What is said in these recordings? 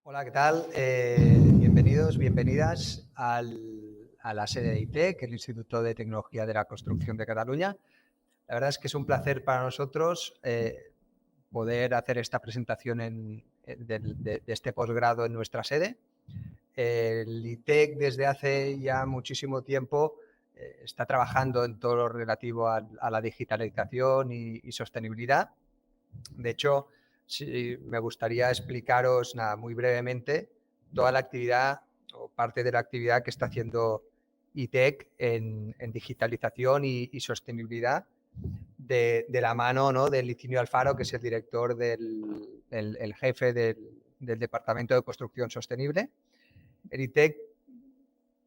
Hola, ¿qué tal? Bienvenidos, bienvenidas a la sede de ITEC, el Instituto de Tecnología de la Construcción de Cataluña. La verdad es que es un placer para nosotros poder hacer esta presentación de este posgrado en nuestra sede. El ITEC desde hace ya muchísimo tiempo está trabajando en todo lo relativo a la digitalización y sostenibilidad. De hecho, sí, me gustaría explicaros muy brevemente toda la actividad o parte de la actividad que está haciendo ITEC en digitalización y sostenibilidad de la mano, ¿no?, de Licinio Alfaro, que es el director el jefe del Departamento de Construcción Sostenible. El ITEC,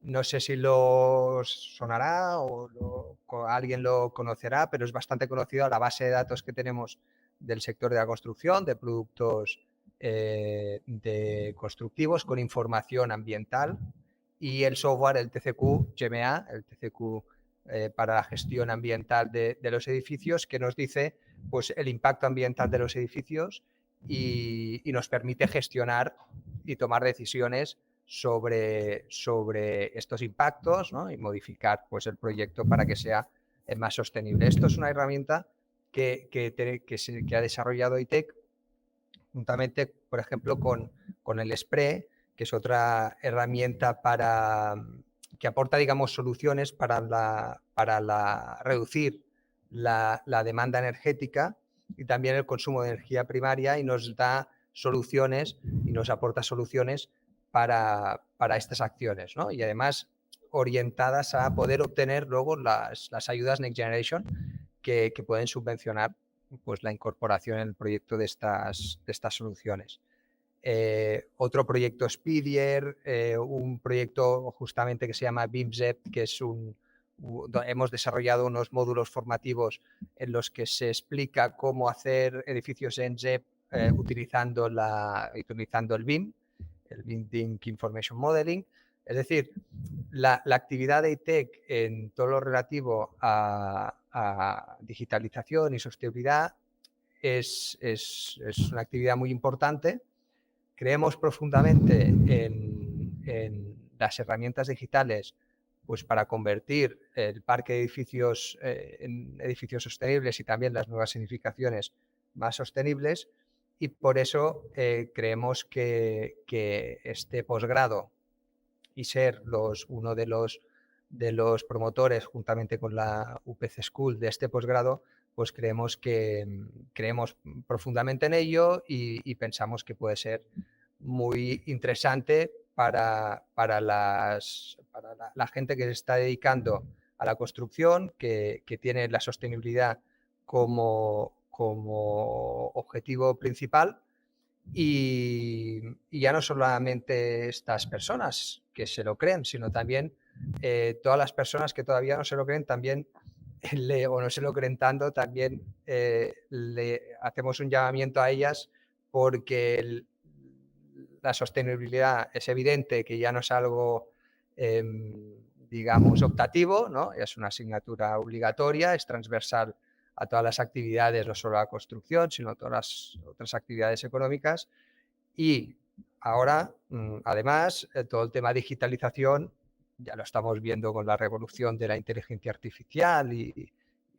no sé si lo sonará o alguien lo conocerá, pero es bastante conocido a la base de datos que tenemos del sector de la construcción, de productos de constructivos con información ambiental, y el software, el TCQ GMA, el TCQ para la gestión ambiental de los edificios, que nos dice pues, el impacto ambiental de los edificios y nos permite gestionar y tomar decisiones sobre estos impactos, ¿no?, y modificar pues, el proyecto para que sea más sostenible. Esto es una herramienta que ha desarrollado ITEC juntamente, por ejemplo, con el SPRE, que es otra herramienta que aporta, digamos, soluciones para reducir la demanda energética y también el consumo de energía primaria, y nos da soluciones y nos aporta soluciones para estas acciones, ¿no? Y además orientadas a poder obtener luego las ayudas Next Generation que pueden subvencionar pues, la incorporación en el proyecto de estas soluciones. Otro proyecto Spidier, un proyecto justamente que se llama BIMZEP, que es hemos desarrollado unos módulos formativos en los que se explica cómo hacer edificios en ZEP utilizando el BIM, el Building Information Modeling. Es decir, la actividad de ITEC en todo lo relativo a digitalización y sostenibilidad es una actividad muy importante. Creemos profundamente en las herramientas digitales pues, para convertir el parque de edificios en edificios sostenibles y también las nuevas edificaciones más sostenibles, y por eso creemos que este posgrado y ser uno de los promotores, juntamente con la UPC School, de este posgrado, pues creemos profundamente en ello y pensamos que puede ser muy interesante para la gente que se está dedicando a la construcción, que tiene la sostenibilidad como objetivo principal. Y ya no solamente estas personas que se lo creen, sino también todas las personas que todavía no se lo creen, también o no se lo creen tanto, también le hacemos un llamamiento a ellas, porque la sostenibilidad es evidente que ya no es algo, digamos, optativo, ¿no? Es una asignatura obligatoria, es transversal a todas las actividades, no solo a la construcción, sino a todas las otras actividades económicas. Y ahora, además, todo el tema de digitalización ya lo estamos viendo con la revolución de la inteligencia artificial y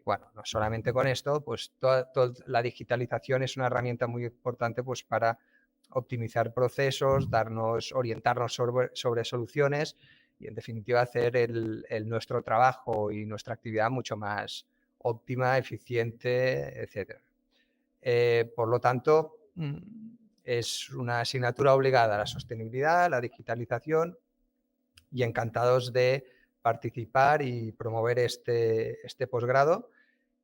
bueno, no solamente con esto, pues toda la digitalización es una herramienta muy importante pues, para optimizar procesos, orientarnos sobre soluciones y, en definitiva, hacer nuestro trabajo y nuestra actividad mucho más óptima, eficiente, etc. Por lo tanto, es una asignatura obligada a la sostenibilidad, la digitalización, y encantados de participar y promover este posgrado,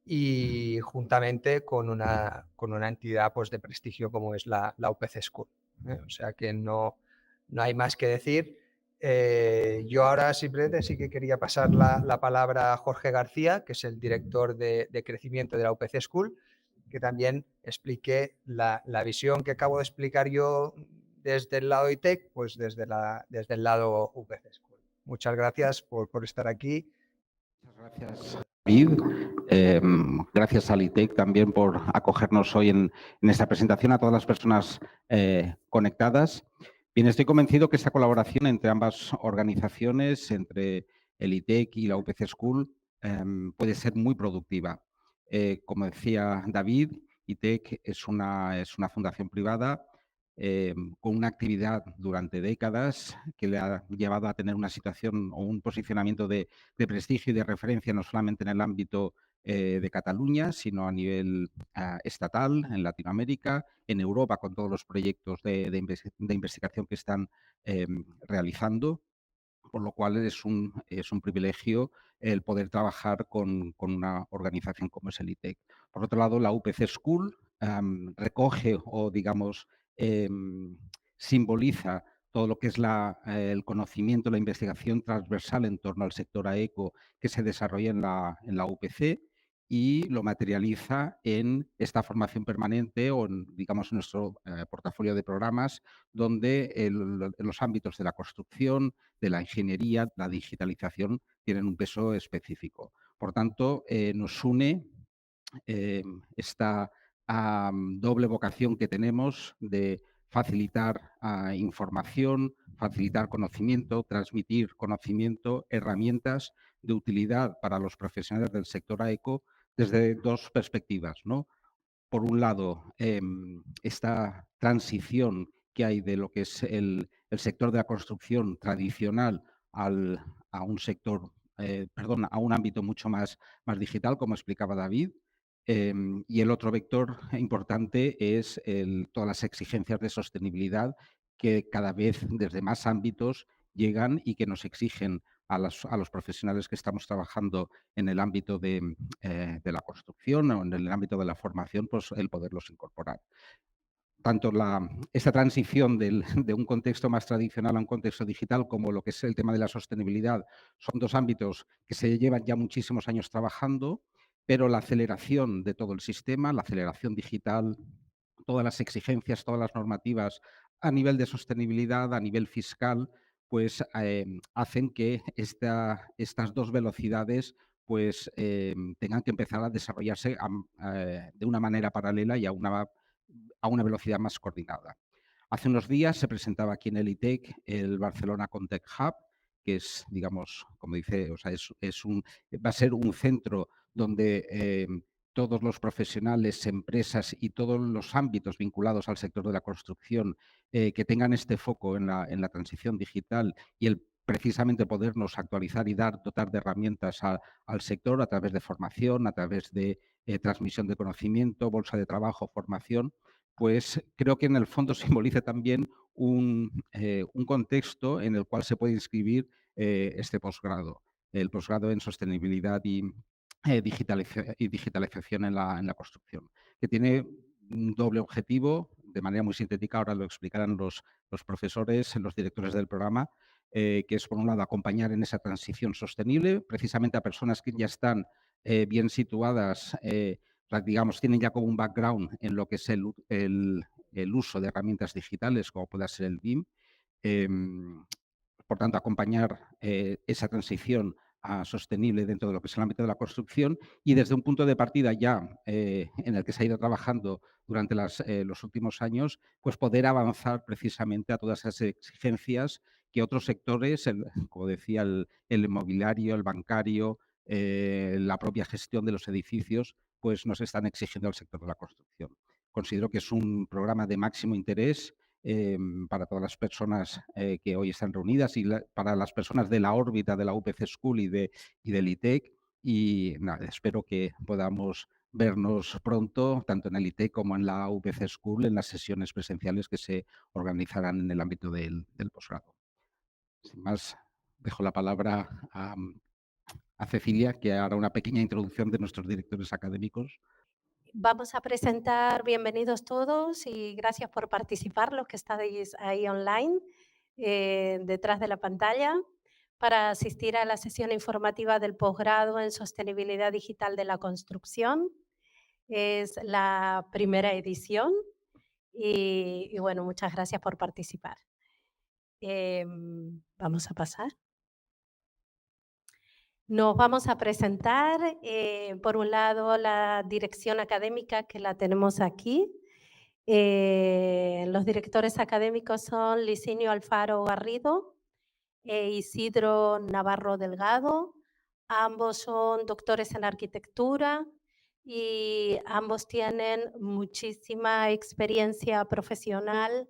y juntamente con una entidad pues, de prestigio como es la UPC School. O sea que no hay más que decir. Yo ahora simplemente sí que quería pasar la palabra a Jorge García, que es el director de crecimiento de la UPC School, que también explique la visión que acabo de explicar yo desde el lado ITEC, pues desde el lado UPC School. Muchas gracias por estar aquí. Muchas gracias, David. Gracias al ITEC también por acogernos hoy en esta presentación, a todas las personas conectadas. Bien, estoy convencido que esta colaboración entre ambas organizaciones, entre el ITEC y la UPC School, puede ser muy productiva. Como decía David, ITEC es una fundación privada con una actividad durante décadas que le ha llevado a tener una situación o un posicionamiento de prestigio y de referencia no solamente en el ámbito de Cataluña, sino a nivel estatal, en Latinoamérica, en Europa, con todos los proyectos de investigación que están realizando, por lo cual es un privilegio el poder trabajar con una organización como es el ITEC. Por otro lado, la UPC School recoge o, digamos, simboliza todo lo que es el conocimiento, la investigación transversal en torno al sector AECO que se desarrolla en la UPC y lo materializa en esta formación permanente o, digamos, en nuestro portafolio de programas, donde en los ámbitos de la construcción, de la ingeniería, la digitalización, tienen un peso específico. Por tanto, nos une esta doble vocación que tenemos de facilitar información, facilitar conocimiento, transmitir conocimiento, herramientas de utilidad para los profesionales del sector AECO desde dos perspectivas, ¿no? Por un lado, esta transición que hay de lo que es el sector de la construcción tradicional a un sector, a un ámbito mucho más digital, como explicaba David. Y el otro vector importante es todas las exigencias de sostenibilidad que cada vez desde más ámbitos llegan y que nos exigen a los profesionales que estamos trabajando en el ámbito de la construcción o en el ámbito de la formación, pues el poderlos incorporar. Tanto esta transición de un contexto más tradicional a un contexto digital como lo que es el tema de la sostenibilidad son dos ámbitos que se llevan ya muchísimos años trabajando, pero la aceleración de todo el sistema, la aceleración digital, todas las exigencias, todas las normativas a nivel de sostenibilidad, a nivel fiscal, pues hacen que estas dos velocidades pues tengan que empezar a desarrollarse de una manera paralela y a una velocidad más coordinada. Hace unos días se presentaba aquí en el ITEC el Barcelona Contech Hub, que es, digamos, como dice, o sea, va a ser un centro donde todos los profesionales, empresas y todos los ámbitos vinculados al sector de la construcción que tengan este foco en la transición digital y el precisamente podernos actualizar y dotar de herramientas al sector a través de formación, a través de transmisión de conocimiento, bolsa de trabajo, formación, pues creo que en el fondo simboliza también un contexto en el cual se puede inscribir este posgrado, el posgrado en sostenibilidad y digitalización en la construcción, que tiene un doble objetivo, de manera muy sintética, ahora lo explicarán los profesores, los directores del programa, que es, por un lado, acompañar en esa transición sostenible, precisamente a personas que ya están bien situadas, digamos, tienen ya como un background en lo que es el uso de herramientas digitales, como pueda ser el BIM. Por tanto, acompañar esa transición sostenible dentro de lo que es el ámbito de la construcción y desde un punto de partida ya en el que se ha ido trabajando durante los últimos años, pues poder avanzar precisamente a todas esas exigencias que otros sectores, como decía, el inmobiliario, el bancario, la propia gestión de los edificios, pues nos están exigiendo al sector de la construcción. Considero que es un programa de máximo interés para todas las personas que hoy están reunidas y para las personas de la órbita de la UPC School y del ITEC. Y nada, espero que podamos vernos pronto, tanto en el ITEC como en la UPC School, en las sesiones presenciales que se organizarán en el ámbito del posgrado. Sin más, dejo la palabra a Cecilia, que hará una pequeña introducción de nuestros directores académicos. Vamos a presentar, bienvenidos todos y gracias por participar, los que estáis ahí online, detrás de la pantalla, para asistir a la sesión informativa del posgrado en Sostenibilidad Digital de la Construcción. Es la primera edición y bueno, muchas gracias por participar. Vamos a pasar. Nos vamos a presentar, por un lado, la dirección académica, que la tenemos aquí, Los directores académicos son Licinio Alfaro Garrido e Isidro Navarro Delgado. Ambos son doctores en arquitectura y ambos tienen muchísima experiencia profesional,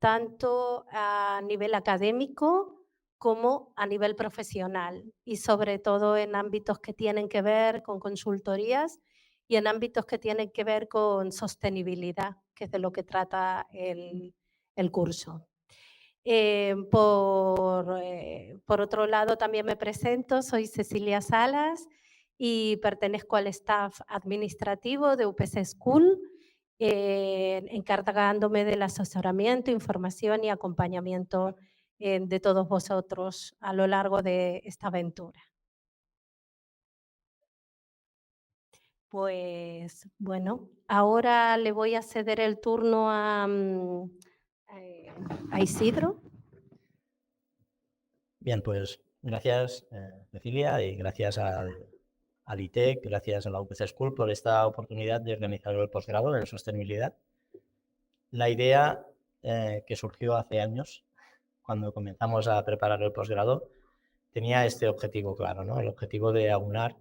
tanto a nivel académico como a nivel profesional, y sobre todo en ámbitos que tienen que ver con consultorías y en ámbitos que tienen que ver con sostenibilidad, que es de lo que trata el curso. Por otro lado, también me presento, soy Cecilia Salas y pertenezco al staff administrativo de UPC School, encargándome del asesoramiento, información y acompañamiento de todos vosotros a lo largo de esta aventura. Pues bueno, ahora le voy a ceder el turno a Isidro. Bien, pues gracias Cecilia, y gracias al ITEC, gracias a la UPC School por esta oportunidad de organizar el posgrado en sostenibilidad. La idea que surgió hace años, cuando comenzamos a preparar el posgrado, tenía este objetivo claro, ¿no? El objetivo de aunar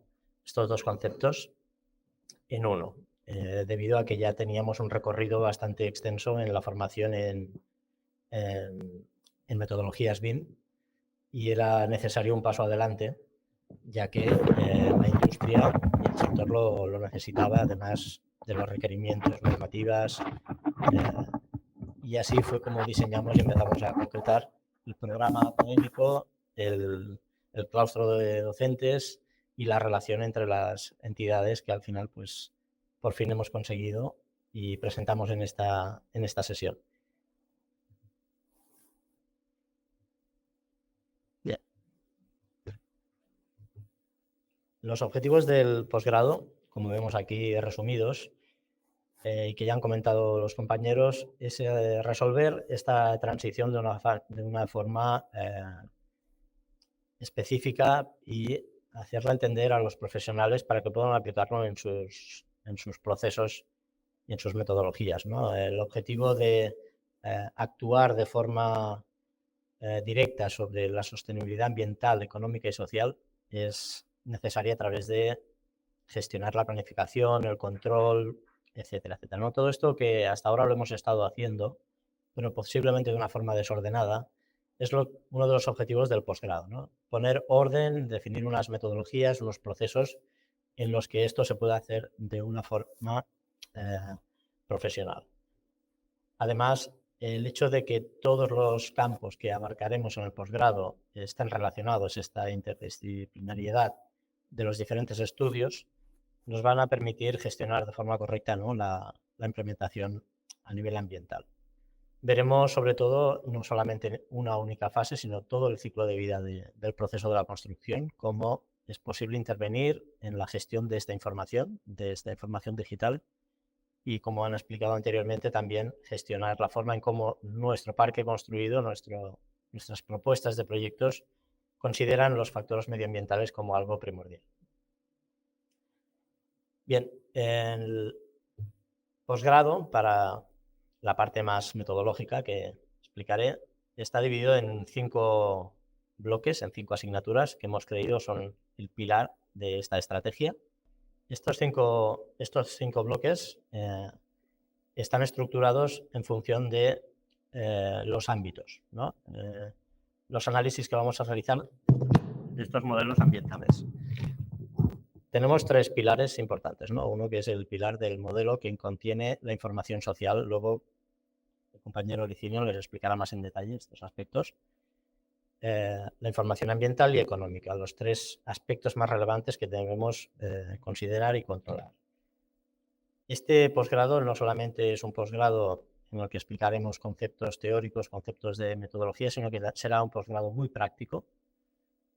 estos dos conceptos en uno, debido a que ya teníamos un recorrido bastante extenso en la formación en metodologías BIM, y era necesario un paso adelante, ya que la industria y el sector lo necesitaba, además de los requerimientos, normativas, y así fue como diseñamos y empezamos a concretar el programa académico, el claustro de docentes y la relación entre las entidades, que al final pues por fin hemos conseguido y presentamos en esta sesión. Bien. Los objetivos del posgrado, como vemos aquí resumidos, y que ya han comentado los compañeros, es resolver esta transición de una forma específica y hacerla entender a los profesionales para que puedan aplicarlo en sus procesos y en sus metodologías, ¿no? El objetivo de actuar de forma directa sobre la sostenibilidad ambiental, económica y social es necesaria a través de gestionar la planificación, el control, etcétera, etcétera, ¿no? Todo esto que hasta ahora lo hemos estado haciendo, pero posiblemente de una forma desordenada, es uno de los objetivos del posgrado, ¿no? Poner orden, definir unas metodologías, unos procesos en los que esto se pueda hacer de una forma profesional. Además, el hecho de que todos los campos que abarcaremos en el posgrado estén relacionados, esta interdisciplinariedad de los diferentes estudios, nos van a permitir gestionar de forma correcta, ¿no?, la implementación a nivel ambiental. Veremos sobre todo no solamente una única fase, sino todo el ciclo de vida del proceso de la construcción, cómo es posible intervenir en la gestión de esta información digital, y, como han explicado anteriormente, también gestionar la forma en cómo nuestro parque construido, nuestras propuestas de proyectos, consideran los factores medioambientales como algo primordial. Bien, el posgrado, para la parte más metodológica que explicaré, está dividido en 5 bloques, en 5 asignaturas que hemos creído son el pilar de esta estrategia. Estos cinco bloques están estructurados en función de los ámbitos, ¿no? Los análisis que vamos a realizar de estos modelos ambientales. Tenemos 3 pilares importantes, ¿no? Uno que es el pilar del modelo, que contiene la información social. Luego el compañero Licinio les explicará más en detalle estos aspectos. La información ambiental y económica, los 3 aspectos más relevantes que debemos considerar y controlar. Este posgrado no solamente es un posgrado en el que explicaremos conceptos teóricos, conceptos de metodología, sino que será un posgrado muy práctico,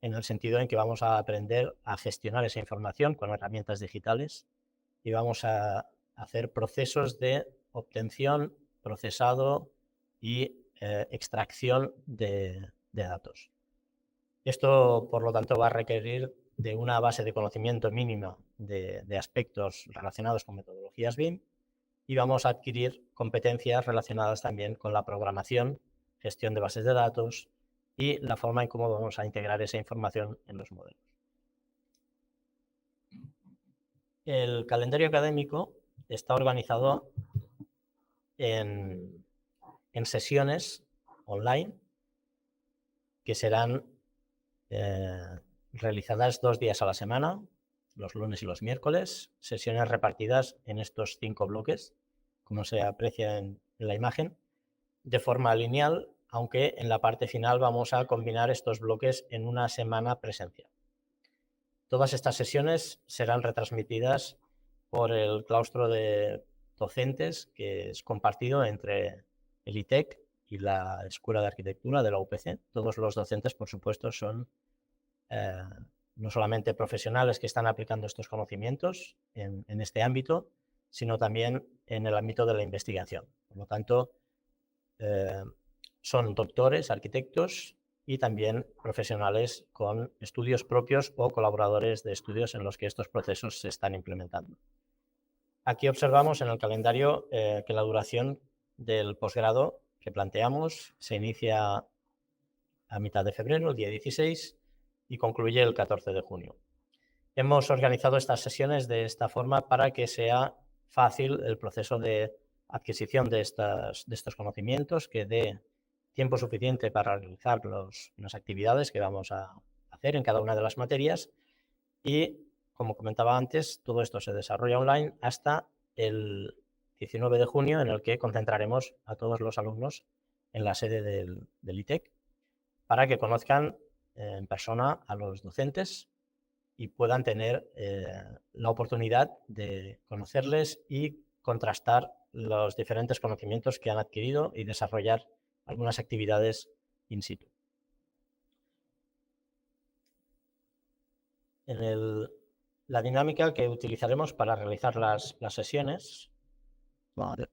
en el sentido en que vamos a aprender a gestionar esa información con herramientas digitales y vamos a hacer procesos de obtención, procesado y extracción de datos. Esto, por lo tanto, va a requerir de una base de conocimiento mínima de aspectos relacionados con metodologías BIM, y vamos a adquirir competencias relacionadas también con la programación, gestión de bases de datos y la forma en cómo vamos a integrar esa información en los modelos. El calendario académico está organizado en sesiones online que serán realizadas 2 días a la semana, los lunes y los miércoles, sesiones repartidas en estos 5 bloques, como se aprecia en la imagen, de forma lineal, aunque en la parte final vamos a combinar estos bloques en una semana presencial. Todas estas sesiones serán retransmitidas por el claustro de docentes que es compartido entre el ITEC y la Escuela de Arquitectura de la UPC. Todos los docentes, por supuesto, son no solamente profesionales que están aplicando estos conocimientos en este ámbito, sino también en el ámbito de la investigación. Por lo tanto, son doctores, arquitectos y también profesionales con estudios propios o colaboradores de estudios en los que estos procesos se están implementando. Aquí observamos en el calendario que la duración del posgrado que planteamos se inicia a mitad de febrero, el día 16, y concluye el 14 de junio. Hemos organizado estas sesiones de esta forma para que sea fácil el proceso de adquisición de estos conocimientos, que dé tiempo suficiente para realizar las actividades que vamos a hacer en cada una de las materias y, como comentaba antes, todo esto se desarrolla online hasta el 19 de junio, en el que concentraremos a todos los alumnos en la sede del ITEC para que conozcan en persona a los docentes y puedan tener la oportunidad de conocerles y contrastar los diferentes conocimientos que han adquirido y desarrollar algunas actividades in situ. La dinámica que utilizaremos para realizar las sesiones. Vale.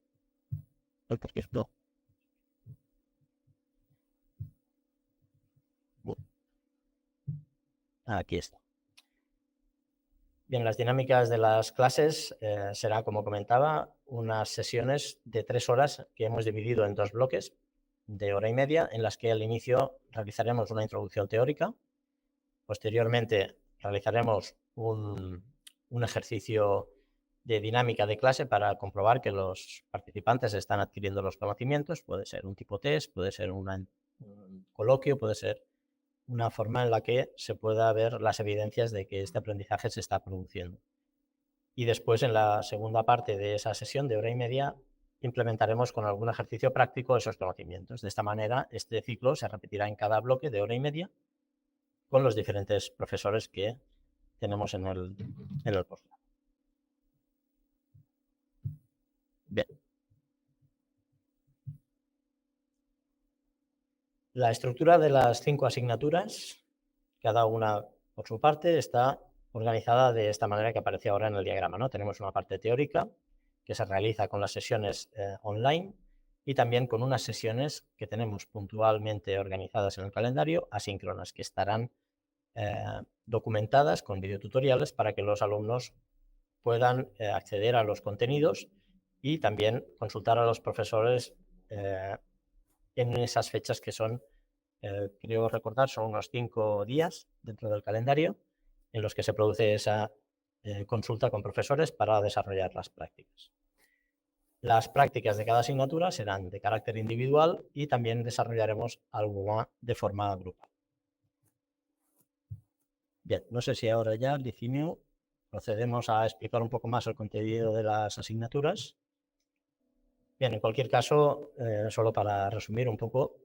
Porque esto. Aquí está. Bien, las dinámicas de las clases será, como comentaba, unas sesiones de 3 horas que hemos dividido en 2 bloques de 1 hora y media, en las que al inicio realizaremos una introducción teórica. Posteriormente realizaremos un ejercicio de dinámica de clase para comprobar que los participantes están adquiriendo los conocimientos. Puede ser un tipo test, puede ser un coloquio, puede ser una forma en la que se pueda ver las evidencias de que este aprendizaje se está produciendo. Y después, en la segunda parte de esa sesión de 1 hora y media, implementaremos con algún ejercicio práctico esos conocimientos. De esta manera, este ciclo se repetirá en cada bloque de 1 hora y media con los diferentes profesores que tenemos en el posgrado. Bien. La estructura de las 5 asignaturas, cada una por su parte, está organizada de esta manera que aparece ahora en el diagrama, ¿no? Tenemos una parte teórica que se realiza con las sesiones online y también con unas sesiones que tenemos puntualmente organizadas en el calendario, asíncronas, que estarán documentadas con videotutoriales para que los alumnos puedan acceder a los contenidos y también consultar a los profesores en esas fechas que son, creo recordar, son unos 5 días dentro del calendario en los que se produce esa consulta con profesores para desarrollar las prácticas. Las prácticas de cada asignatura serán de carácter individual y también desarrollaremos alguna de forma grupal. Bien, no sé si ahora ya, Licimio, procedemos a explicar un poco más el contenido de las asignaturas. Bien, en cualquier caso, solo para resumir un poco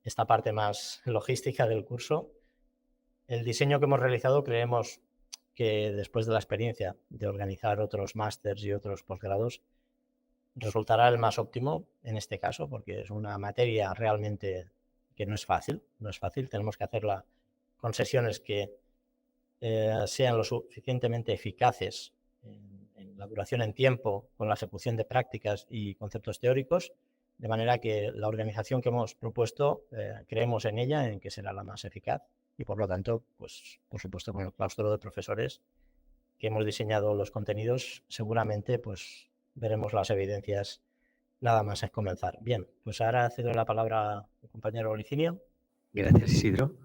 esta parte más logística del curso, el diseño que hemos realizado creemos que después de la experiencia de organizar otros másters y otros posgrados, resultará el más óptimo en este caso, porque es una materia realmente que no es fácil, tenemos que hacerla con sesiones que sean lo suficientemente eficaces en la duración en tiempo, con la ejecución de prácticas y conceptos teóricos, de manera que la organización que hemos propuesto, creemos en ella, en que será la más eficaz y por lo tanto, pues por supuesto con el claustro de profesores que hemos diseñado los contenidos, seguramente pues veremos las evidencias nada más es comenzar. Bien, pues ahora cedo la palabra al compañero Licinio. Gracias, Isidro.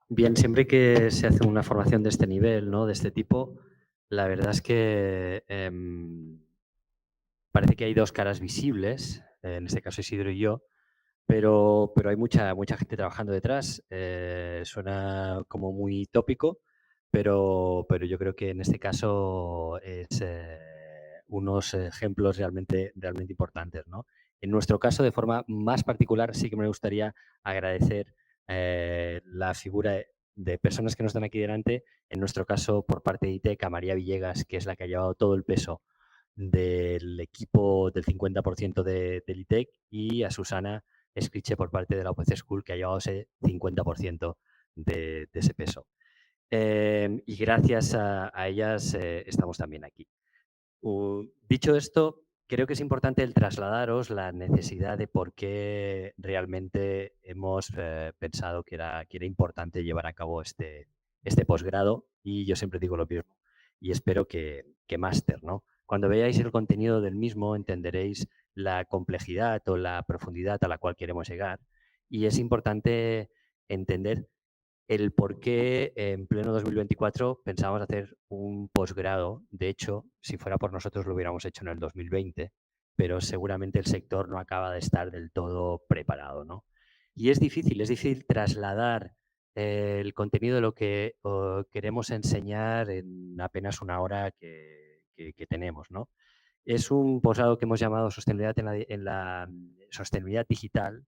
Bien, siempre que se hace una formación de este nivel, ¿no? De este tipo, la verdad es que parece que hay dos caras visibles, en este caso Isidro y yo, pero hay mucha gente trabajando detrás. Suena como muy tópico, pero yo creo que en este caso es unos ejemplos realmente importantes, ¿no? En nuestro caso, de forma más particular, sí que me gustaría agradecer la figura de personas que nos están aquí delante, en nuestro caso por parte de ITEC, a María Villegas, que es la que ha llevado todo el peso del equipo del 50% del ITEC, y a Susana Escriche por parte de la UPC School, que ha llevado ese 50% de ese peso. Y gracias a ellas estamos también aquí. Dicho esto, creo que es importante el trasladaros la necesidad de por qué realmente hemos pensado que era importante llevar a cabo este posgrado, y yo siempre digo lo mismo, y espero que máster, ¿no? Cuando veáis el contenido del mismo entenderéis la complejidad o la profundidad a la cual queremos llegar, y es importante entender el por qué en pleno 2024 pensábamos hacer un posgrado. De hecho, si fuera por nosotros lo hubiéramos hecho en el 2020, pero seguramente el sector no acaba de estar del todo preparado, ¿no? Y es difícil trasladar el contenido de lo que queremos enseñar en apenas una hora que tenemos, ¿no? Es un posgrado que hemos llamado Sostenibilidad en la Sostenibilidad Digital,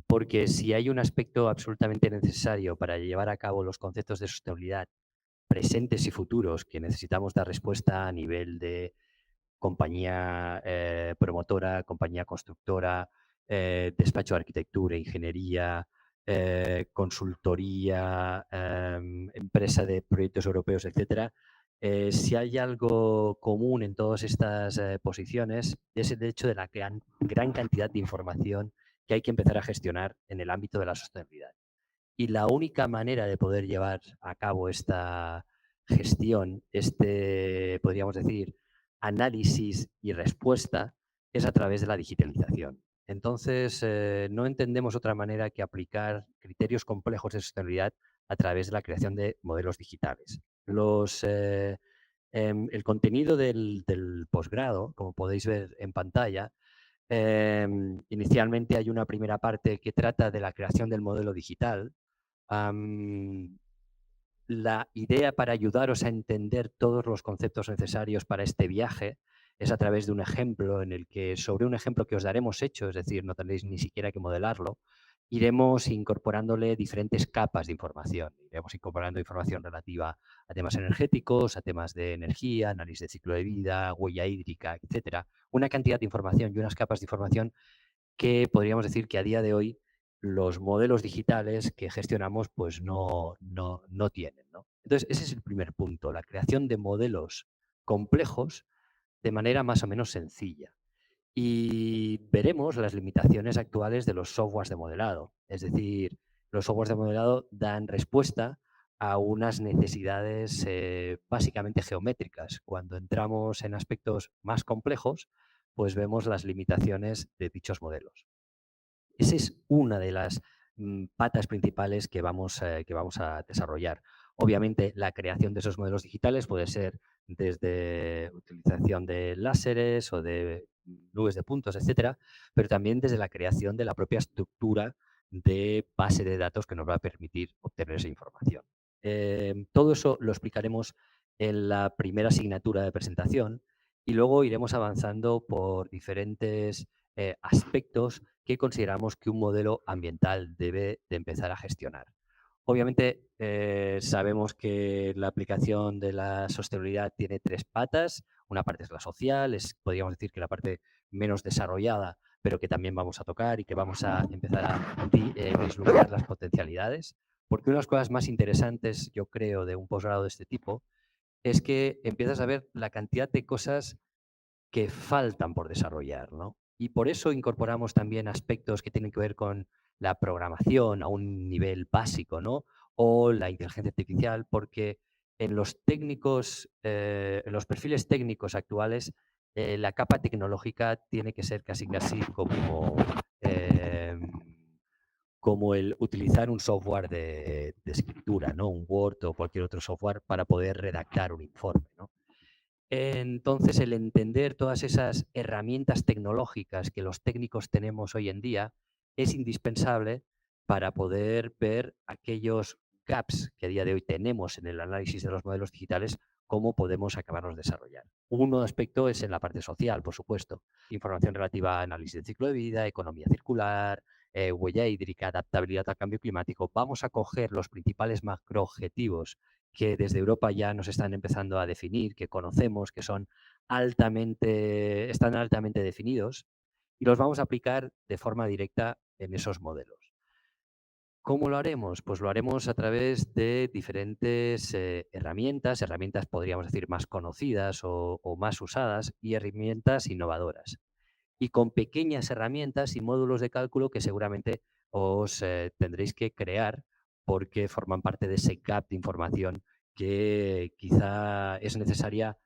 porque si hay un aspecto absolutamente necesario para llevar a cabo los conceptos de sostenibilidad presentes y futuros que necesitamos dar respuesta a nivel de compañía promotora, compañía constructora, despacho de arquitectura, ingeniería, consultoría, empresa de proyectos europeos, etcétera. Si hay algo común en todas estas posiciones, es el hecho de la gran cantidad de información que hay que empezar a gestionar en el ámbito de la sostenibilidad. Y la única manera de poder llevar a cabo esta gestión, podríamos decir, análisis y respuesta, es a través de la digitalización. Entonces, no entendemos otra manera que aplicar criterios complejos de sostenibilidad a través de la creación de modelos digitales. El contenido del posgrado, como podéis ver en pantalla, inicialmente hay una primera parte que trata de la creación del modelo digital. La idea para ayudaros a entender todos los conceptos necesarios para este viaje es a través de un ejemplo en el que, sobre un ejemplo que os daremos hecho, es decir, no tendréis ni siquiera que modelarlo, iremos incorporándole diferentes capas de información. Iremos incorporando información relativa a temas energéticos, a temas de energía, análisis de ciclo de vida, huella hídrica, etcétera. Una cantidad de información y unas capas de información que podríamos decir que a día de hoy los modelos digitales que gestionamos pues no tienen, ¿no? Entonces, ese es el primer punto, la creación de modelos complejos de manera más o menos sencilla. Y veremos las limitaciones actuales de los softwares de modelado. Es decir, los softwares de modelado dan respuesta a unas necesidades básicamente geométricas. Cuando entramos en aspectos más complejos, pues vemos las limitaciones de dichos modelos. Esa es una de las patas principales que vamos a desarrollar. Obviamente, la creación de esos modelos digitales puede ser desde utilización de láseres o de nubes de puntos, etcétera, pero también desde la creación de la propia estructura de base de datos que nos va a permitir obtener esa información. Todo eso lo explicaremos en la primera asignatura de presentación y luego iremos avanzando por diferentes aspectos que consideramos que un modelo ambiental debe de empezar a gestionar. Obviamente, sabemos que la aplicación de la sostenibilidad tiene tres patas. Una parte es la social, podríamos decir que la parte menos desarrollada, pero que también vamos a tocar y que vamos a empezar a vislumbrar las potencialidades. Porque una de las cosas más interesantes, yo creo, de un posgrado de este tipo, es que empiezas a ver la cantidad de cosas que faltan por desarrollar, ¿no? Y por eso incorporamos también aspectos que tienen que ver con la programación a un nivel básico, ¿no? O la inteligencia artificial, porque en los técnicos, en los perfiles técnicos actuales, la capa tecnológica tiene que ser casi como el utilizar un software de escritura, ¿no? Un Word o cualquier otro software para poder redactar un informe, ¿no? Entonces, el entender todas esas herramientas tecnológicas que los técnicos tenemos hoy en día es indispensable para poder ver aquellos gaps que a día de hoy tenemos en el análisis de los modelos digitales, cómo podemos acabarlos de desarrollar. Un aspecto es en la parte social, por supuesto. Información relativa a análisis del ciclo de vida, economía circular, huella hídrica, adaptabilidad al cambio climático. Vamos a coger los principales macroobjetivos que desde Europa ya nos están empezando a definir, que conocemos, que son están altamente definidos, y los vamos a aplicar de forma directa en esos modelos. ¿Cómo lo haremos? Pues lo haremos a través de diferentes herramientas podríamos decir más conocidas o más usadas, y herramientas innovadoras. Y con pequeñas herramientas y módulos de cálculo que seguramente os tendréis que crear porque forman parte de ese gap de información que quizá es necesaria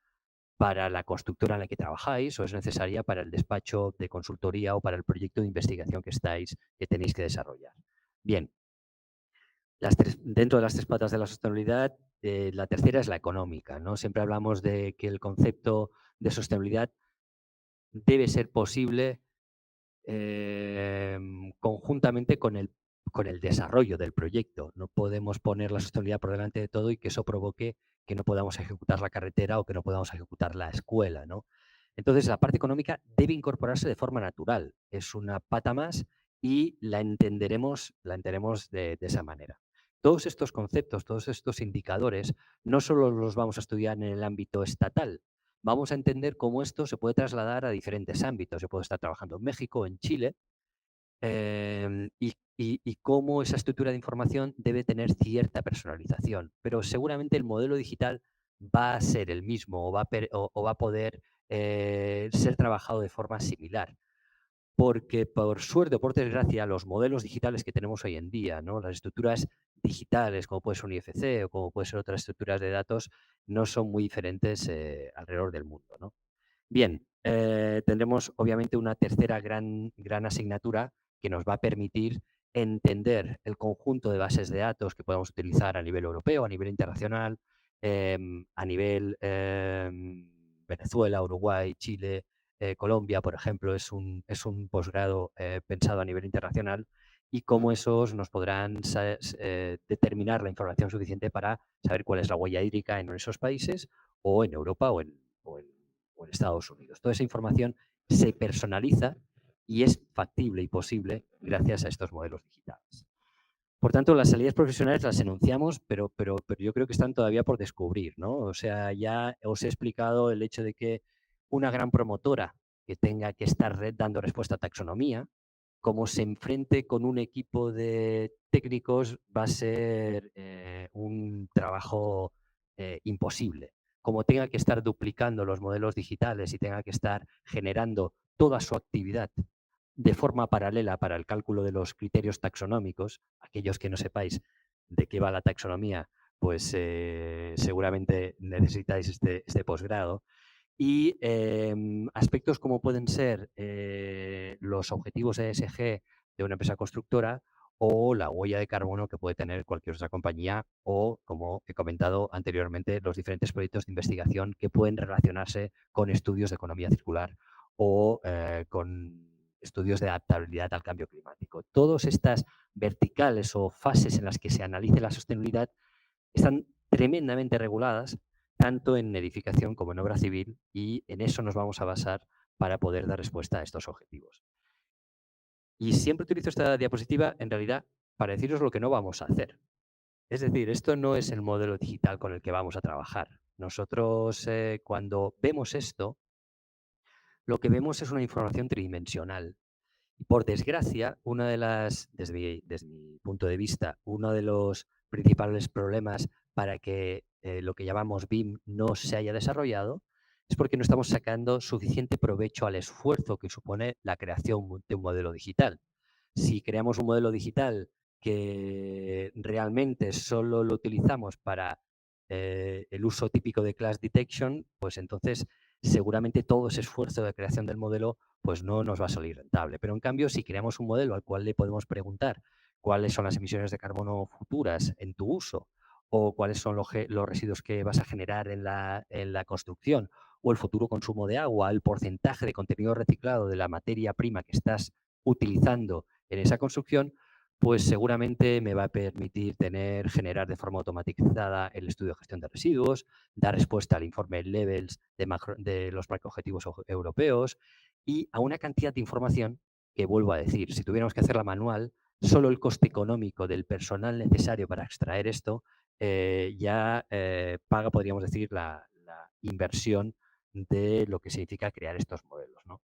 para la constructora en la que trabajáis o es necesaria para el despacho de consultoría o para el proyecto de investigación que tenéis que desarrollar. Bien, dentro de las tres patas de la sostenibilidad, la tercera es la económica, ¿no? Siempre hablamos de que el concepto de sostenibilidad debe ser posible conjuntamente con el desarrollo del proyecto. No podemos poner la sostenibilidad por delante de todo y que eso provoque que no podamos ejecutar la carretera o que no podamos ejecutar la escuela, ¿no? Entonces, la parte económica debe incorporarse de forma natural. Es una pata más y la entenderemos de esa manera. Todos estos conceptos, todos estos indicadores, no solo los vamos a estudiar en el ámbito estatal, vamos a entender cómo esto se puede trasladar a diferentes ámbitos. Yo puedo estar trabajando en México, en Chile, y cómo esa estructura de información debe tener cierta personalización. Pero seguramente el modelo digital va a ser el mismo o va a poder ser trabajado de forma similar. Porque por suerte o por desgracia, los modelos digitales que tenemos hoy en día, ¿no? Las estructuras digitales, como puede ser un IFC o como puede ser otras estructuras de datos, no son muy diferentes alrededor del mundo, ¿no? Bien, tendremos obviamente una tercera gran asignatura que nos va a permitir entender el conjunto de bases de datos que podemos utilizar a nivel europeo, a nivel internacional, a nivel Venezuela, Uruguay, Chile, Colombia, por ejemplo, es un posgrado pensado a nivel internacional, y cómo esos nos podrán determinar la información suficiente para saber cuál es la huella hídrica en esos países o en Europa o en Estados Unidos. Toda esa información se personaliza y es factible y posible gracias a estos modelos digitales. Por tanto, las salidas profesionales las enunciamos, pero yo creo que están todavía por descubrir, ¿no? O sea, ya os he explicado el hecho de que una gran promotora que tenga que estar dando respuesta a taxonomía, como se enfrente con un equipo de técnicos, va a ser un trabajo imposible. Como tenga que estar duplicando los modelos digitales y tenga que estar generando toda su actividad de forma paralela para el cálculo de los criterios taxonómicos, aquellos que no sepáis de qué va la taxonomía, pues seguramente necesitáis este posgrado. Y aspectos como pueden ser los objetivos ESG de una empresa constructora o la huella de carbono que puede tener cualquier otra compañía, o, como he comentado anteriormente, los diferentes proyectos de investigación que pueden relacionarse con estudios de economía circular o con estudios de adaptabilidad al cambio climático. Todas estas verticales o fases en las que se analice la sostenibilidad están tremendamente reguladas, tanto en edificación como en obra civil, y en eso nos vamos a basar para poder dar respuesta a estos objetivos. Y siempre utilizo esta diapositiva, en realidad, para deciros lo que no vamos a hacer. Es decir, esto no es el modelo digital con el que vamos a trabajar. Nosotros, cuando vemos esto, lo que vemos es una información tridimensional. Y por desgracia, desde mi punto de vista, uno de los principales problemas para que lo que llamamos BIM no se haya desarrollado es porque no estamos sacando suficiente provecho al esfuerzo que supone la creación de un modelo digital. Si creamos un modelo digital que realmente solo lo utilizamos para el uso típico de class detection, pues entonces seguramente todo ese esfuerzo de creación del modelo pues no nos va a salir rentable. Pero en cambio, si creamos un modelo al cual le podemos preguntar cuáles son las emisiones de carbono futuras en tu uso o cuáles son los residuos que vas a generar en la construcción o el futuro consumo de agua, el porcentaje de contenido reciclado de la materia prima que estás utilizando en esa construcción, pues seguramente me va a permitir generar de forma automatizada el estudio de gestión de residuos, dar respuesta al informe Levels de los macroobjetivos europeos y a una cantidad de información que, vuelvo a decir, si tuviéramos que hacerla manual, solo el coste económico del personal necesario para extraer esto ya paga, podríamos decir, la inversión de lo que significa crear estos modelos, ¿no?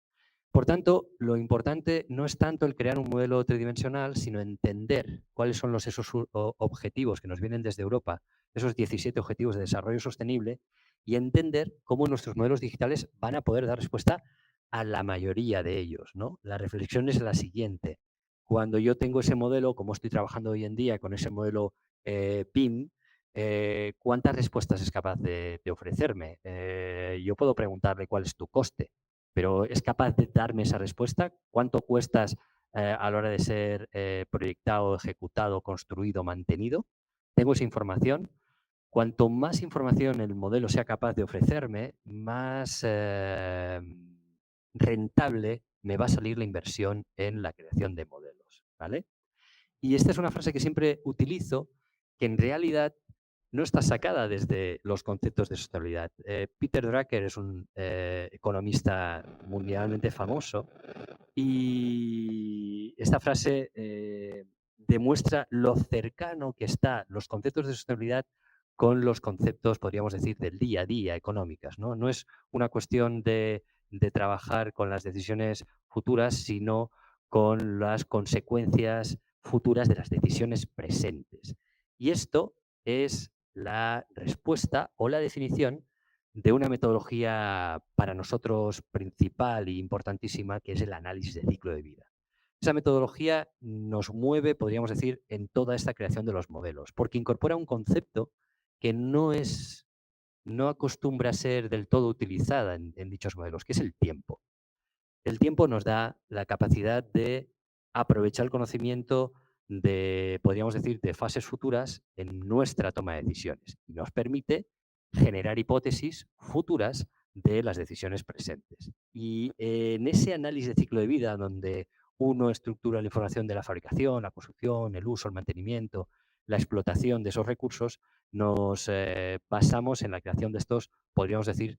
Por tanto, lo importante no es tanto el crear un modelo tridimensional, sino entender cuáles son esos objetivos que nos vienen desde Europa, esos 17 objetivos de desarrollo sostenible, y entender cómo nuestros modelos digitales van a poder dar respuesta a la mayoría de ellos, ¿no? La reflexión es la siguiente. Cuando yo tengo ese modelo, como estoy trabajando hoy en día con ese modelo BIM, ¿cuántas respuestas es capaz de ofrecerme? Yo puedo preguntarle cuál es tu coste, pero ¿es capaz de darme esa respuesta? ¿Cuánto cuestas a la hora de ser proyectado, ejecutado, construido, mantenido? ¿Tengo esa información? Cuanto más información el modelo sea capaz de ofrecerme, más rentable me va a salir la inversión en la creación de modelos, ¿vale? Y esta es una frase que siempre utilizo, que en realidad no está sacada desde los conceptos de sostenibilidad. Peter Drucker es un economista mundialmente famoso y esta frase demuestra lo cercano que están los conceptos de sostenibilidad con los conceptos, podríamos decir, del día a día económicas, ¿no? No es una cuestión de trabajar con las decisiones futuras, sino con las consecuencias futuras de las decisiones presentes. Y esto es la respuesta o la definición de una metodología para nosotros principal e importantísima, que es el análisis de ciclo de vida. Esa metodología nos mueve, podríamos decir, en toda esta creación de los modelos, porque incorpora un concepto que no acostumbra a ser del todo utilizada en dichos modelos, que es el tiempo. El tiempo nos da la capacidad de aprovechar el conocimiento podríamos decir, de fases futuras en nuestra toma de decisiones y nos permite generar hipótesis futuras de las decisiones presentes. Y en ese análisis de ciclo de vida, donde uno estructura la información de la fabricación, la construcción, el uso, el mantenimiento, la explotación de esos recursos, nos basamos en la creación de estos, podríamos decir,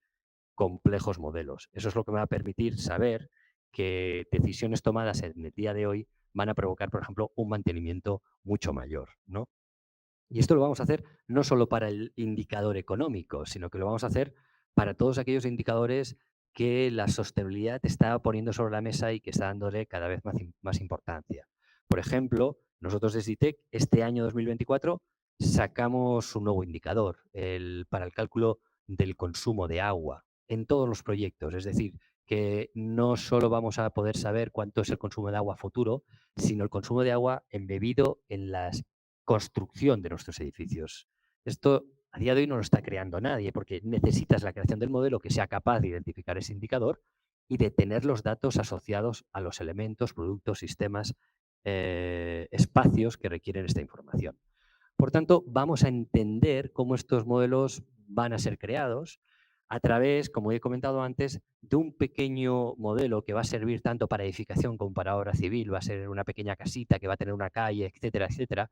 complejos modelos. Eso es lo que me va a permitir saber que decisiones tomadas en el día de hoy van a provocar, por ejemplo, un mantenimiento mucho mayor, ¿no? Y esto lo vamos a hacer no solo para el indicador económico, sino que lo vamos a hacer para todos aquellos indicadores que la sostenibilidad está poniendo sobre la mesa y que está dándole cada vez más importancia. Por ejemplo, nosotros desde ITEC este año 2024 sacamos un nuevo indicador para el cálculo del consumo de agua en todos los proyectos. Es decir, que no solo vamos a poder saber cuánto es el consumo de agua futuro, sino el consumo de agua embebido en la construcción de nuestros edificios. Esto a día de hoy no lo está creando nadie porque necesitas la creación del modelo que sea capaz de identificar ese indicador y de tener los datos asociados a los elementos, productos, sistemas, espacios que requieren esta información. Por tanto, vamos a entender cómo estos modelos van a ser creados a través, como he comentado antes, de un pequeño modelo que va a servir tanto para edificación como para obra civil, va a ser una pequeña casita que va a tener una calle, etcétera, etcétera,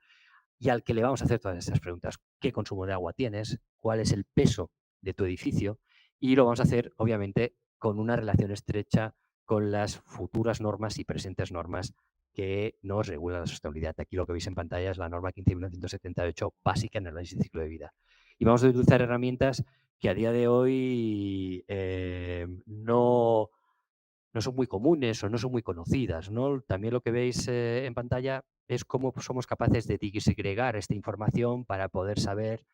y al que le vamos a hacer todas estas preguntas. ¿Qué consumo de agua tienes? ¿Cuál es el peso de tu edificio? Y lo vamos a hacer, obviamente, con una relación estrecha con las futuras normas y presentes normas que nos regulan la sostenibilidad. Aquí lo que veis en pantalla es la norma 15.978 básica en el análisis de ciclo de vida. Y vamos a utilizar herramientas que a día de hoy no son muy comunes o no son muy conocidas, ¿no? También lo que veis en pantalla es cómo somos capaces de disgregar esta información para poder saber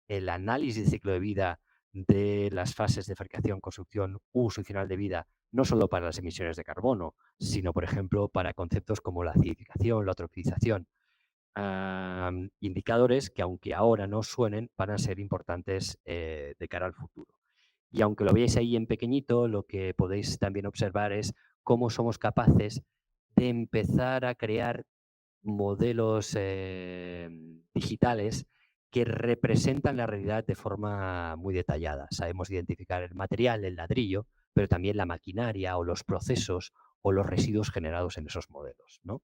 el análisis de ciclo de vida de las fases de fabricación, construcción, uso y final de vida, no solo para las emisiones de carbono, sino, por ejemplo, para conceptos como la acidificación, la eutrofización. indicadores que, aunque ahora no suenen, van a ser importantes de cara al futuro. Y aunque lo veáis ahí en pequeñito, lo que podéis también observar es cómo somos capaces de empezar a crear modelos digitales que representan la realidad de forma muy detallada. Sabemos identificar el material, el ladrillo, pero también la maquinaria o los procesos o los residuos generados en esos modelos, ¿no?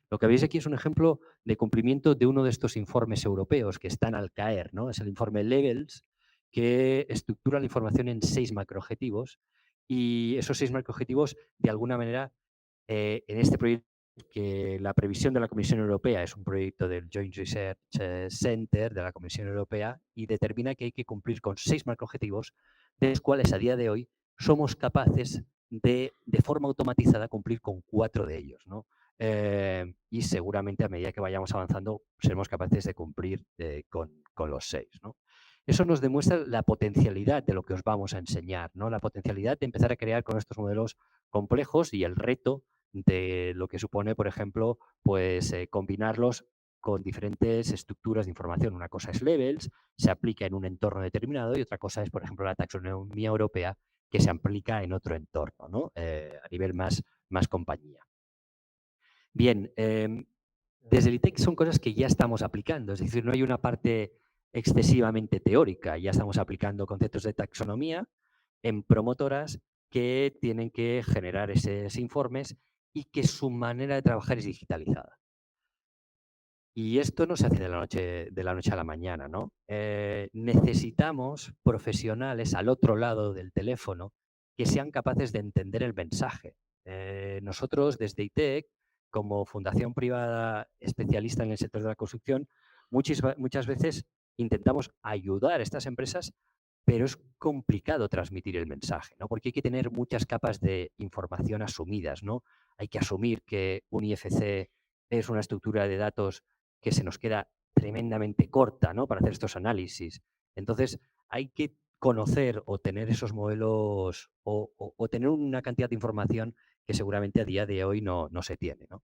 Lo que veis aquí es un ejemplo de cumplimiento de uno de estos informes europeos que están al caer, ¿no? Es el informe Levels, que estructura la información en 6 macroobjetivos, y esos 6 macroobjetivos, de alguna manera, en este proyecto, que la previsión de la Comisión Europea es un proyecto del Joint Research Center de la Comisión Europea, y determina que hay que cumplir con 6 macroobjetivos, de los cuales a día de hoy somos capaces de forma automatizada, cumplir con 4 de ellos, ¿no? Y seguramente a medida que vayamos avanzando seremos capaces de cumplir con los 6, ¿no? Eso nos demuestra la potencialidad de lo que os vamos a enseñar, ¿no? La potencialidad de empezar a crear con estos modelos complejos y el reto de lo que supone, por ejemplo, pues combinarlos con diferentes estructuras de información. Una cosa es Levels, se aplica en un entorno determinado, y otra cosa es, por ejemplo, la taxonomía europea, que se aplica en otro entorno, ¿no? A nivel más compañía. Bien, desde el ITEC son cosas que ya estamos aplicando, es decir, no hay una parte excesivamente teórica, ya estamos aplicando conceptos de taxonomía en promotoras que tienen que generar esos informes y que su manera de trabajar es digitalizada. Y esto no se hace de la noche a la mañana, ¿no? Necesitamos profesionales al otro lado del teléfono que sean capaces de entender el mensaje. Nosotros, desde ITEC, como fundación privada especialista en el sector de la construcción, muchas veces intentamos ayudar a estas empresas, pero es complicado transmitir el mensaje, ¿no? Porque hay que tener muchas capas de información asumidas, ¿no? Hay que asumir que un IFC es una estructura de datos que se nos queda tremendamente corta, ¿no?, para hacer estos análisis. Entonces, hay que conocer o tener esos modelos o tener una cantidad de información que seguramente a día de hoy no se tiene, ¿no?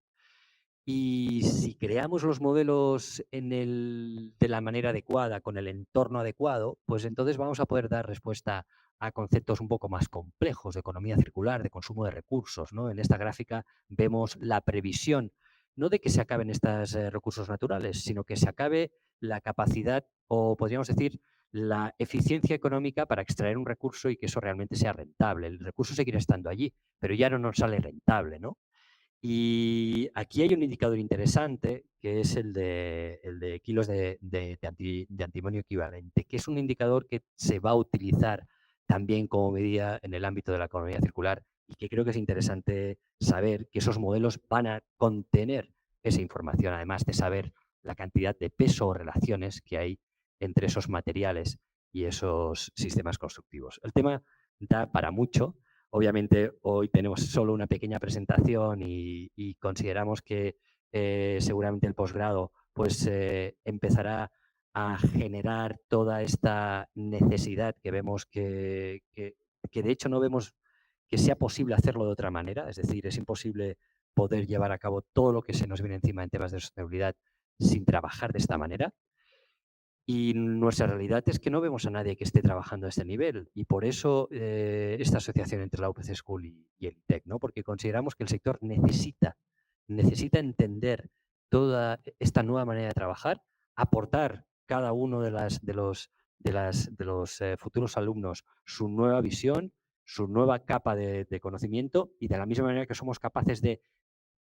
Y si creamos los modelos de la manera adecuada, con el entorno adecuado, pues entonces vamos a poder dar respuesta a conceptos un poco más complejos de economía circular, de consumo de recursos, ¿no? En esta gráfica vemos la previsión, no de que se acaben estos recursos naturales, sino que se acabe la capacidad, o podríamos decir, la eficiencia económica para extraer un recurso y que eso realmente sea rentable. El recurso seguirá estando allí, pero ya no nos sale rentable, ¿no? Y aquí hay un indicador interesante, que es el de kilos de antimonio equivalente, que es un indicador que se va a utilizar también como medida en el ámbito de la economía circular, y que creo que es interesante saber que esos modelos van a contener esa información, además de saber la cantidad de peso o relaciones que hay entre esos materiales y esos sistemas constructivos. El tema da para mucho. Obviamente hoy tenemos solo una pequeña presentación y consideramos que seguramente el posgrado pues empezará a generar toda esta necesidad que vemos que de hecho no vemos que sea posible hacerlo de otra manera. Es decir, es imposible poder llevar a cabo todo lo que se nos viene encima en temas de sostenibilidad sin trabajar de esta manera. Y nuestra realidad es que no vemos a nadie que esté trabajando a este nivel, y por eso esta asociación entre la UPC School y el ITEC, ¿no? Porque consideramos que el sector necesita entender toda esta nueva manera de trabajar, aportar cada uno de los futuros alumnos su nueva visión, su nueva capa de conocimiento, y de la misma manera que somos capaces de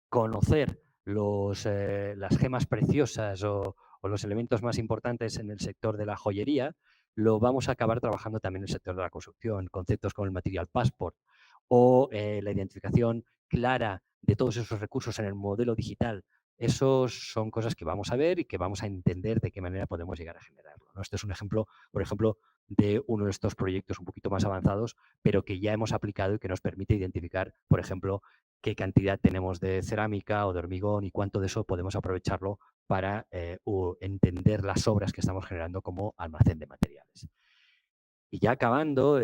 conocer las gemas preciosas o los elementos más importantes en el sector de la joyería, lo vamos a acabar trabajando también en el sector de la construcción. Conceptos como el Material Passport o la identificación clara de todos esos recursos en el modelo digital. Esos son cosas que vamos a ver y que vamos a entender de qué manera podemos llegar a generarlo, ¿no? Este es un ejemplo, por ejemplo, de uno de estos proyectos un poquito más avanzados, pero que ya hemos aplicado y que nos permite identificar, por ejemplo, qué cantidad tenemos de cerámica o de hormigón y cuánto de eso podemos aprovecharlo para entender las obras que estamos generando como almacén de materiales. Y ya acabando,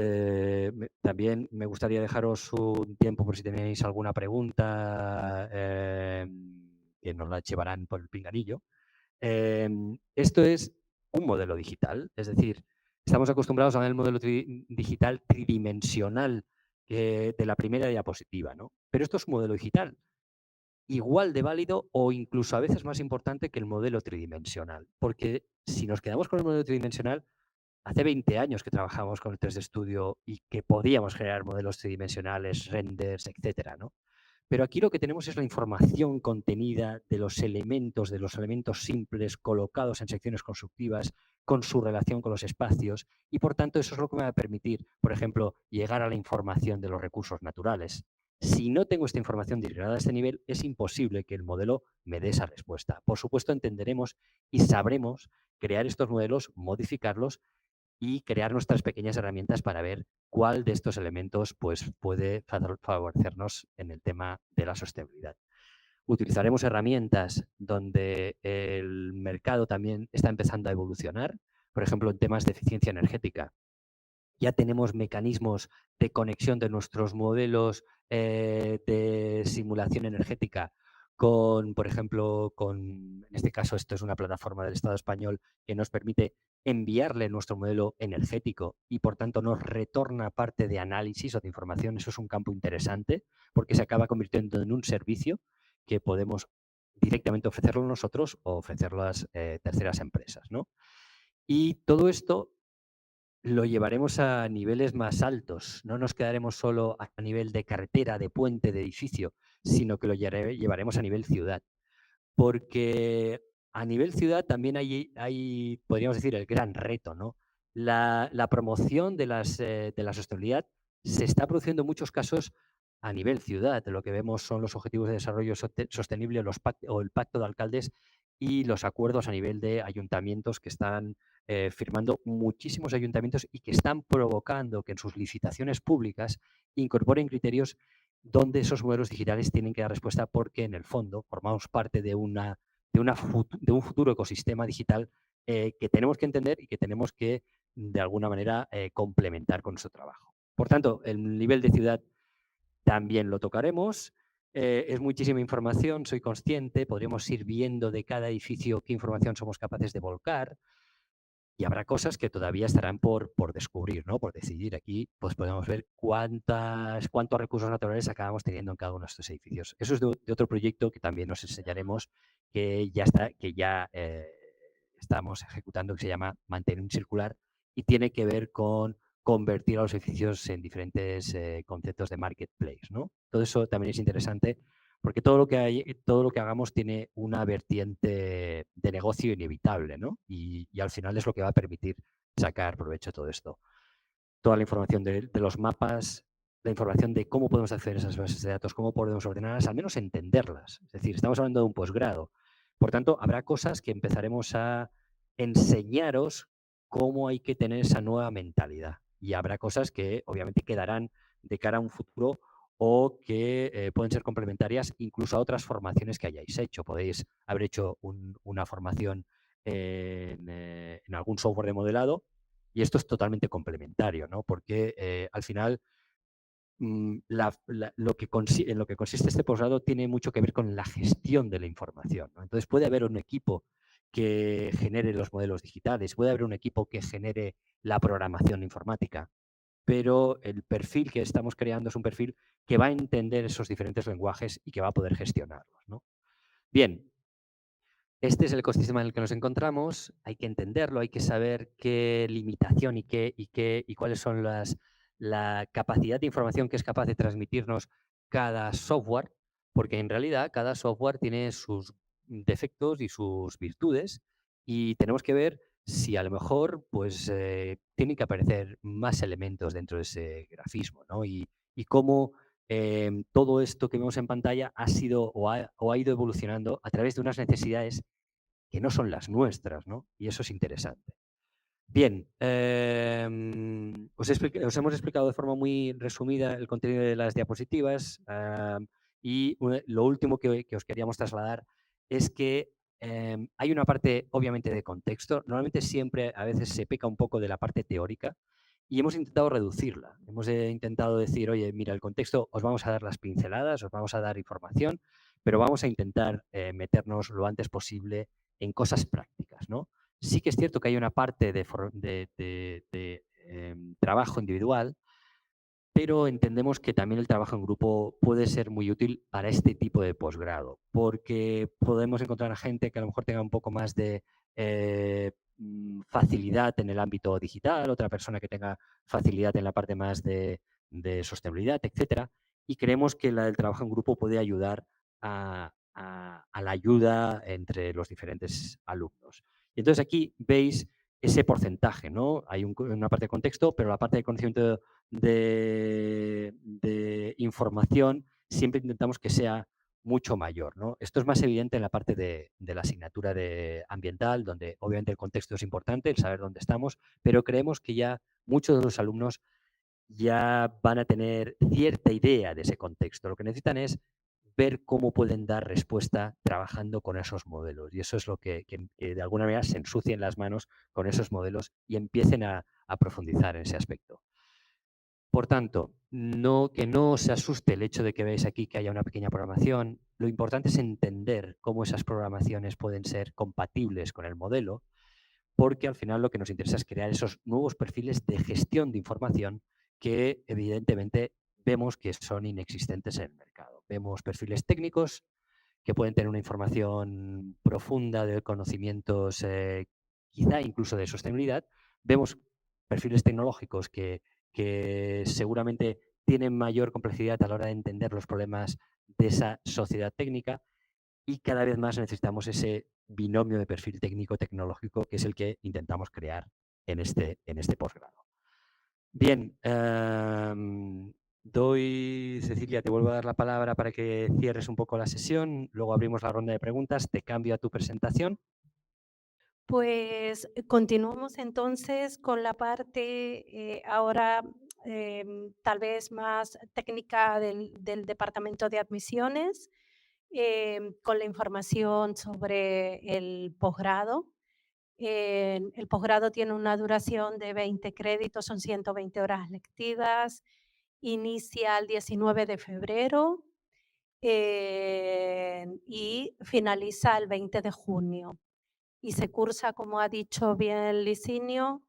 también me gustaría dejaros un tiempo por si tenéis alguna pregunta que nos la llevarán por el pinganillo. Esto es un modelo digital, es decir, estamos acostumbrados a ver el modelo digital tridimensional de la primera diapositiva, ¿no? Pero esto es un modelo digital igual de válido o incluso a veces más importante que el modelo tridimensional, porque si nos quedamos con el modelo tridimensional, hace 20 años que trabajamos con el 3D Studio y que podíamos generar modelos tridimensionales, renders, etcétera, ¿no? Pero aquí lo que tenemos es la información contenida de los elementos simples colocados en secciones constructivas con su relación con los espacios y por tanto eso es lo que me va a permitir, por ejemplo, llegar a la información de los recursos naturales. Si no tengo esta información disgregada a este nivel, es imposible que el modelo me dé esa respuesta. Por supuesto, entenderemos y sabremos crear estos modelos, modificarlos y crear nuestras pequeñas herramientas para ver cuál de estos elementos pues, puede favorecernos en el tema de la sostenibilidad. Utilizaremos herramientas donde el mercado también está empezando a evolucionar, por ejemplo, en temas de eficiencia energética. Ya tenemos mecanismos de conexión de nuestros modelos de simulación energética con, por ejemplo, en este caso esto es una plataforma del Estado español que nos permite enviarle nuestro modelo energético y por tanto nos retorna parte de análisis o de información. Eso es un campo interesante porque se acaba convirtiendo en un servicio que podemos directamente ofrecerlo nosotros o ofrecerlo a las terceras empresas, ¿no? Y todo esto lo llevaremos a niveles más altos. No nos quedaremos solo a nivel de carretera, de puente, de edificio, sino que lo llevaremos a nivel ciudad. Porque a nivel ciudad también hay podríamos decir, el gran reto, ¿no? La promoción de la sostenibilidad se está produciendo en muchos casos a nivel ciudad. Lo que vemos son los Objetivos de Desarrollo Sostenible o el Pacto de Alcaldes y los acuerdos a nivel de ayuntamientos que están firmando muchísimos ayuntamientos y que están provocando que en sus licitaciones públicas incorporen criterios donde esos modelos digitales tienen que dar respuesta porque en el fondo formamos parte de un futuro ecosistema digital que tenemos que entender y que tenemos que de alguna manera complementar con nuestro trabajo. Por tanto, el nivel de ciudad también lo tocaremos. Es muchísima información, soy consciente, podremos ir viendo de cada edificio qué información somos capaces de volcar. Y habrá cosas que todavía estarán por descubrir, ¿no? Por decidir. Aquí pues podemos ver cuántos recursos naturales acabamos teniendo en cada uno de estos edificios. Eso es de otro proyecto que también nos enseñaremos que ya estamos ejecutando, que se llama Mantenimiento Circular y tiene que ver con convertir a los edificios en diferentes conceptos de marketplace, ¿no? Todo eso también es interesante porque todo lo que hagamos tiene una vertiente de negocio inevitable, ¿no? Y al final es lo que va a permitir sacar provecho de todo esto. Toda la información de los mapas, la información de cómo podemos acceder a esas bases de datos, cómo podemos ordenarlas, al menos entenderlas. Es decir, estamos hablando de un posgrado. Por tanto, habrá cosas que empezaremos a enseñaros cómo hay que tener esa nueva mentalidad. Y habrá cosas que obviamente quedarán de cara a un futuro o que pueden ser complementarias incluso a otras formaciones que hayáis hecho. Podéis haber hecho una formación en algún software de modelado y esto es totalmente complementario, ¿no? Porque al final en lo que consiste este posgrado tiene mucho que ver con la gestión de la información, ¿no? Entonces puede haber un equipo que genere los modelos digitales, puede haber un equipo que genere la programación informática, pero el perfil que estamos creando es un perfil que va a entender esos diferentes lenguajes y que va a poder gestionarlos, ¿no? Bien, este es el ecosistema en el que nos encontramos, hay que entenderlo, hay que saber qué limitación y cuáles son la capacidad de información que es capaz de transmitirnos cada software, porque en realidad cada software tiene sus defectos y sus virtudes y tenemos que ver si a lo mejor pues tienen que aparecer más elementos dentro de ese grafismo, ¿no? Y cómo todo esto que vemos en pantalla ha sido o ha ido evolucionando a través de unas necesidades que no son las nuestras, ¿no? Y eso es interesante. Bien, os hemos explicado de forma muy resumida el contenido de las diapositivas y lo último que os queríamos trasladar es que hay una parte obviamente de contexto. Normalmente siempre a veces se peca un poco de la parte teórica y hemos intentado reducirla. Hemos intentado decir, oye, mira, el contexto, os vamos a dar las pinceladas, os vamos a dar información, pero vamos a intentar meternos lo antes posible en cosas prácticas, ¿no? Sí que es cierto que hay una parte de trabajo individual, pero entendemos que también el trabajo en grupo puede ser muy útil para este tipo de posgrado, porque podemos encontrar a gente que a lo mejor tenga un poco más de facilidad en el ámbito digital, otra persona que tenga facilidad en la parte más de sostenibilidad, etcétera. Y creemos que el trabajo en grupo puede ayudar a la ayuda entre los diferentes alumnos. Y entonces aquí veis ese porcentaje, ¿no? Hay una parte de contexto, pero la parte de conocimiento de información siempre intentamos que sea mucho mayor, ¿no? Esto es más evidente en la parte de la asignatura ambiental, donde obviamente el contexto es importante, el saber dónde estamos, pero creemos que ya muchos de los alumnos ya van a tener cierta idea de ese contexto. Lo que necesitan es ver cómo pueden dar respuesta trabajando con esos modelos. Y eso es lo que de alguna manera se ensucien las manos con esos modelos y empiecen a profundizar en ese aspecto. Por tanto, que no os asuste el hecho de que veáis aquí que haya una pequeña programación. Lo importante es entender cómo esas programaciones pueden ser compatibles con el modelo, porque al final lo que nos interesa es crear esos nuevos perfiles de gestión de información que evidentemente vemos que son inexistentes en el mercado. Vemos perfiles técnicos que pueden tener una información profunda de conocimientos, quizá incluso de sostenibilidad. Vemos perfiles tecnológicos que seguramente tienen mayor complejidad a la hora de entender los problemas de esa sociedad técnica, y cada vez más necesitamos ese binomio de perfil técnico-tecnológico que es el que intentamos crear en este posgrado. Bien, Cecilia, te vuelvo a dar la palabra para que cierres un poco la sesión, luego abrimos la ronda de preguntas, te cambio a tu presentación. Pues continuamos entonces con la parte ahora tal vez más técnica del Departamento de Admisiones, con la información sobre el posgrado. El posgrado tiene una duración de 20 créditos, son 120 horas lectivas, inicia el 19 de febrero y finaliza el 20 de junio. Y se cursa, como ha dicho bien Licinio,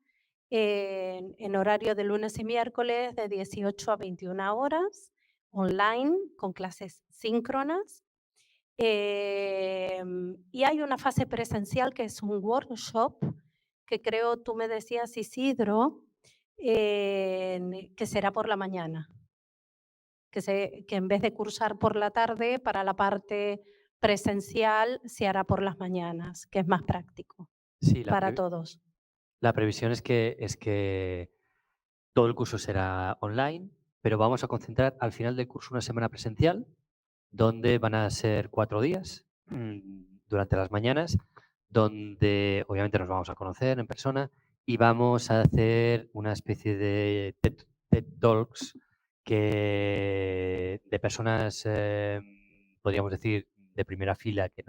en horario de lunes y miércoles de 18 a 21 horas, online, con clases síncronas. Y hay una fase presencial que es un workshop, que creo tú me decías, Isidro, que será por la mañana. Que en vez de cursar por la tarde, para la parte presencial se hará por las mañanas, que es más práctico Sí, para todos. la previsión es que todo el curso será online, pero vamos a concentrar al final del curso una semana presencial, donde van a ser 4 días durante las mañanas, donde obviamente nos vamos a conocer en persona y vamos a hacer una especie de TED Talks de personas, podríamos decir, de primera fila que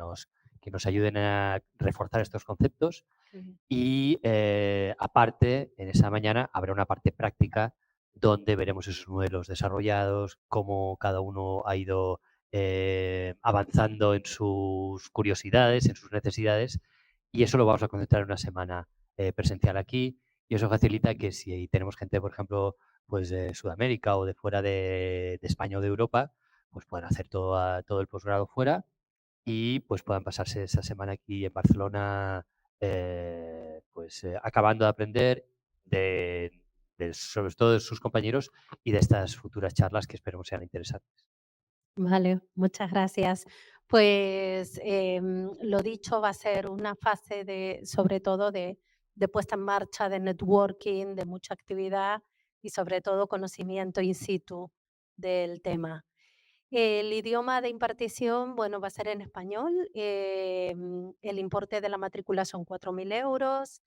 nos ayuden a reforzar estos conceptos. Y aparte, en esa mañana habrá una parte práctica donde veremos esos modelos desarrollados, cómo cada uno ha ido avanzando en sus curiosidades, en sus necesidades, y eso lo vamos a concentrar en una semana presencial aquí, y eso facilita que si tenemos gente, por ejemplo, pues de Sudamérica o de fuera de España o de Europa, pues puedan hacer todo el posgrado fuera y pues puedan pasarse esa semana aquí en Barcelona acabando de aprender sobre todo de sus compañeros y de estas futuras charlas que esperemos sean interesantes. Vale, muchas gracias. Pues lo dicho, va a ser una fase sobre todo de puesta en marcha, de networking, de mucha actividad y sobre todo conocimiento in situ del tema. El idioma de impartición, bueno, va a ser en español. El importe de la matrícula son 4.000 euros.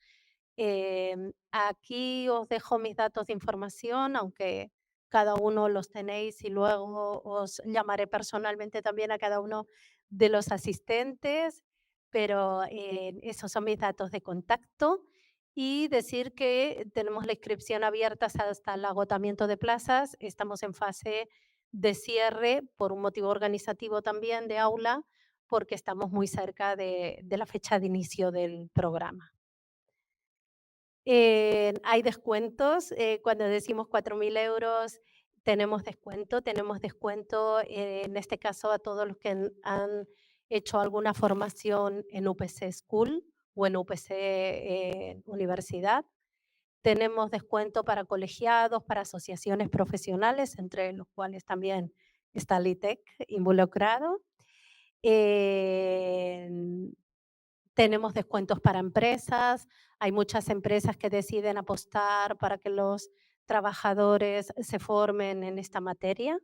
Aquí os dejo mis datos de información, aunque cada uno los tenéis y luego os llamaré personalmente también a cada uno de los asistentes, pero esos son mis datos de contacto. Y decir que tenemos la inscripción abierta hasta el agotamiento de plazas. Estamos en fase de cierre por un motivo organizativo también de aula, porque estamos muy cerca de la fecha de inicio del programa. Hay descuentos, cuando decimos 4.000 euros tenemos descuento en este caso a todos los que han hecho alguna formación en UPC School o en UPC Universidad. Tenemos descuento para colegiados, para asociaciones profesionales, entre los cuales también está LITEC involucrado. Tenemos descuentos para empresas. Hay muchas empresas que deciden apostar para que los trabajadores se formen en esta materia.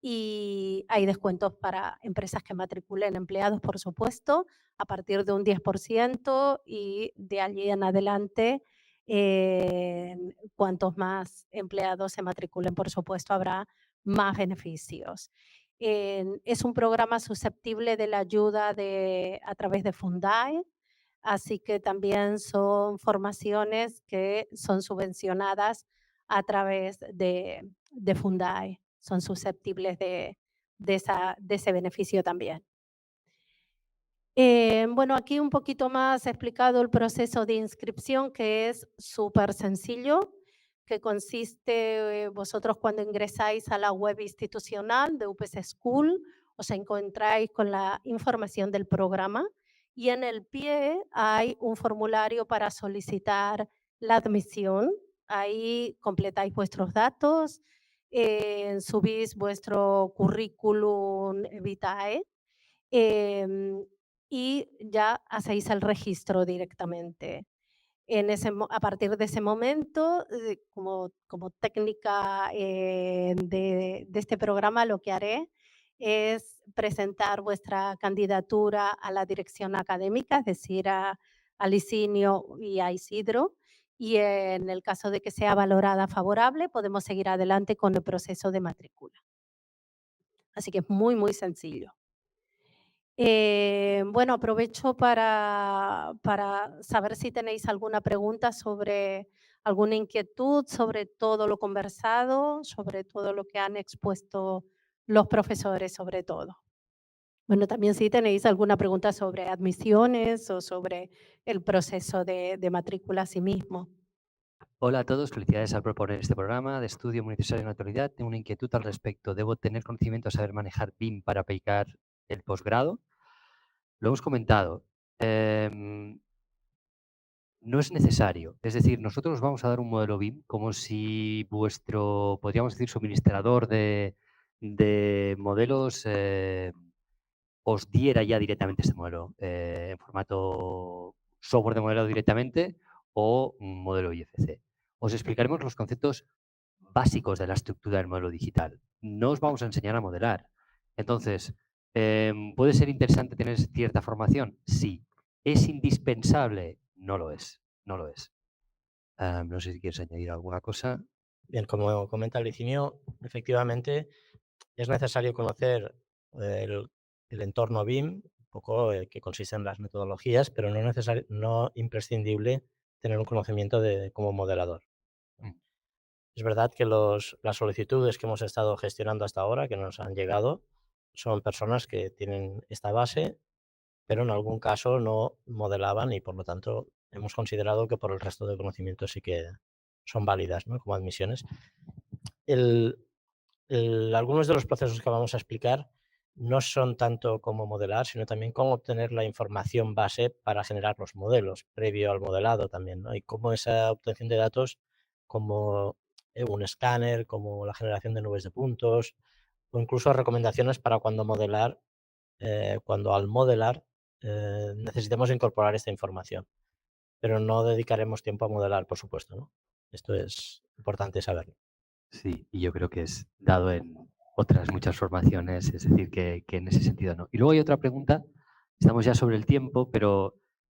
Y hay descuentos para empresas que matriculen empleados, por supuesto, a partir de un 10% y de allí en adelante, cuantos más empleados se matriculen, por supuesto, habrá más beneficios. Es un programa susceptible de la ayuda a través de Fundae, así que también son formaciones que son subvencionadas a través de Fundae, son susceptibles de ese beneficio también. Bueno, aquí un poquito más explicado el proceso de inscripción, que es súper sencillo, que consiste, vosotros cuando ingresáis a la web institucional de UPC School, os encontráis con la información del programa y en el pie hay un formulario para solicitar la admisión. Ahí completáis vuestros datos, subís vuestro currículum vitae, y ya hacéis el registro directamente. A partir de ese momento, como técnica de este programa, lo que haré es presentar vuestra candidatura a la dirección académica, es decir, al ISINIO y a Isidro, y en el caso de que sea valorada favorable, podemos seguir adelante con el proceso de matrícula. Así que es muy, muy sencillo. Bueno, aprovecho para saber si tenéis alguna pregunta sobre alguna inquietud, sobre todo lo conversado, sobre todo lo que han expuesto los profesores, sobre todo. Bueno, también si tenéis alguna pregunta sobre admisiones o sobre el proceso de matrícula a sí mismo. Hola a todos, felicidades al proponer este programa de estudio muy necesario en la actualidad. Tengo una inquietud al respecto. ¿Debo tener conocimiento, saber manejar BIM para aplicar el posgrado? Lo hemos comentado. No es necesario. Es decir, nosotros vamos a dar un modelo BIM como si vuestro, podríamos decir, suministrador de modelos os diera ya directamente este modelo en formato software de modelo directamente o un modelo IFC. Os explicaremos los conceptos básicos de la estructura del modelo digital. No os vamos a enseñar a modelar. Entonces, ¿puede ser interesante tener cierta formación? Sí. ¿Es indispensable? No lo es. No lo es. No sé si quieres añadir alguna cosa. Bien, como comenta Licinio, efectivamente es necesario conocer el entorno BIM, un poco que consiste en las metodologías, pero no imprescindible tener un conocimiento como modelador. Es verdad que las solicitudes que hemos estado gestionando hasta ahora, que nos han llegado, son personas que tienen esta base, pero en algún caso no modelaban y por lo tanto hemos considerado que por el resto de conocimientos sí que son válidas, ¿no?, como admisiones. Algunos de los procesos que vamos a explicar no son tanto cómo modelar, sino también cómo obtener la información base para generar los modelos, previo al modelado también, ¿no? Y cómo esa obtención de datos, como un escáner, como la generación de nubes de puntos, o incluso recomendaciones para cuando al modelar necesitemos incorporar esta información. Pero no dedicaremos tiempo a modelar, por supuesto, ¿no? Esto es importante saberlo. Sí, y yo creo que es dado en otras muchas formaciones, es decir, que en ese sentido no. Y luego hay otra pregunta, estamos ya sobre el tiempo, pero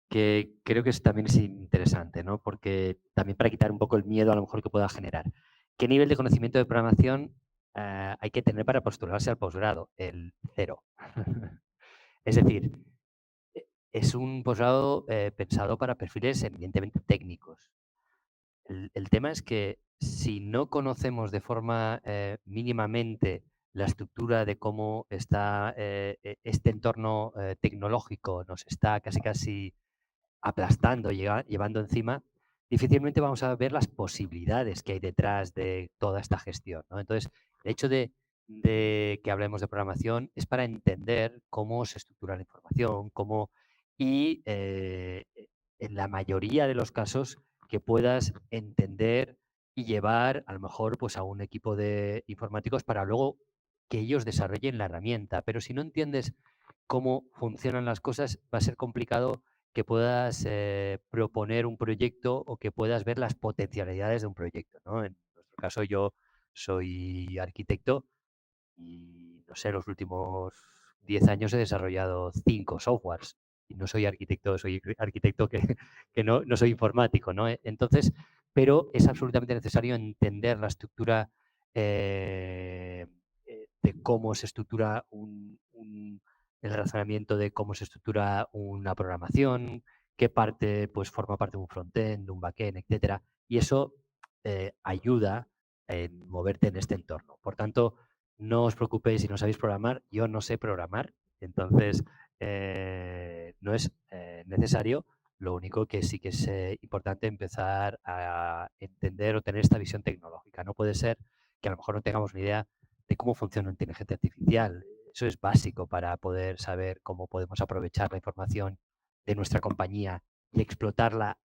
que creo que también es interesante, ¿no? Porque también para quitar un poco el miedo a lo mejor que pueda generar. ¿Qué nivel de conocimiento de programación hay que tener para postularse al posgrado? El 0. Es decir, es un posgrado pensado para perfiles evidentemente técnicos. El tema es que si no conocemos de forma mínimamente la estructura de cómo está este entorno tecnológico nos está casi aplastando, llevando encima, difícilmente vamos a ver las posibilidades que hay detrás de toda esta gestión, ¿no? Entonces, el hecho de que hablemos de programación es para entender cómo se estructura la información, y en la mayoría de los casos que puedas entender y llevar a lo mejor pues a un equipo de informáticos para luego que ellos desarrollen la herramienta. Pero si no entiendes cómo funcionan las cosas, va a ser complicado que puedas proponer un proyecto o que puedas ver las potencialidades de un proyecto, ¿no? En nuestro caso, yo soy arquitecto y, no sé, los últimos 10 años he desarrollado 5 softwares y no soy arquitecto, soy arquitecto que, que no soy informático, ¿no? Entonces, pero es absolutamente necesario entender la estructura de cómo se estructura el razonamiento de cómo se estructura una programación, qué parte pues forma parte de un frontend, de un backend, etcétera. Y eso ayuda en moverte en este entorno. Por tanto, no os preocupéis si no sabéis programar. Yo no sé programar, entonces no es necesario. Lo único que sí que es importante empezar a entender o tener esta visión tecnológica. No puede ser que a lo mejor no tengamos ni idea de cómo funciona la inteligencia artificial. Eso es básico para poder saber cómo podemos aprovechar la información de nuestra compañía y explotarla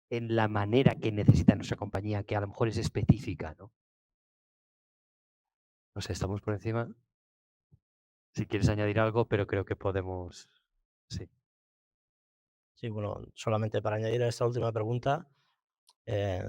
en la manera que necesita nuestra compañía, que a lo mejor es específica, ¿no? No sé, estamos por encima. Si quieres añadir algo, pero creo que podemos. Sí. Sí, bueno, solamente para añadir a esta última pregunta, eh,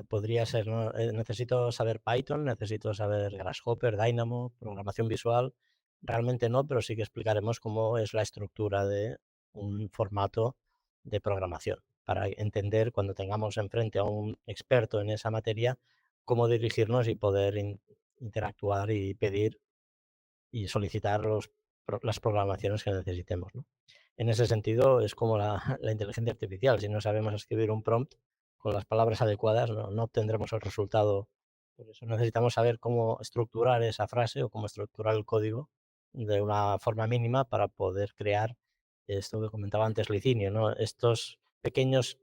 podría ser, ¿no? Necesito saber Python, necesito saber Grasshopper, Dynamo, programación visual. Realmente no, pero sí que explicaremos cómo es la estructura de un formato de programación para entender cuando tengamos enfrente a un experto en esa materia, cómo dirigirnos y poder interactuar y pedir y solicitar las programaciones que necesitemos, ¿no? En ese sentido, es como la, la inteligencia artificial. Si no sabemos escribir un prompt con las palabras adecuadas, no obtendremos el resultado. Por eso necesitamos saber cómo estructurar esa frase o cómo estructurar el código de una forma mínima para poder crear esto que comentaba antes Licinio, ¿no? Estos pequeñas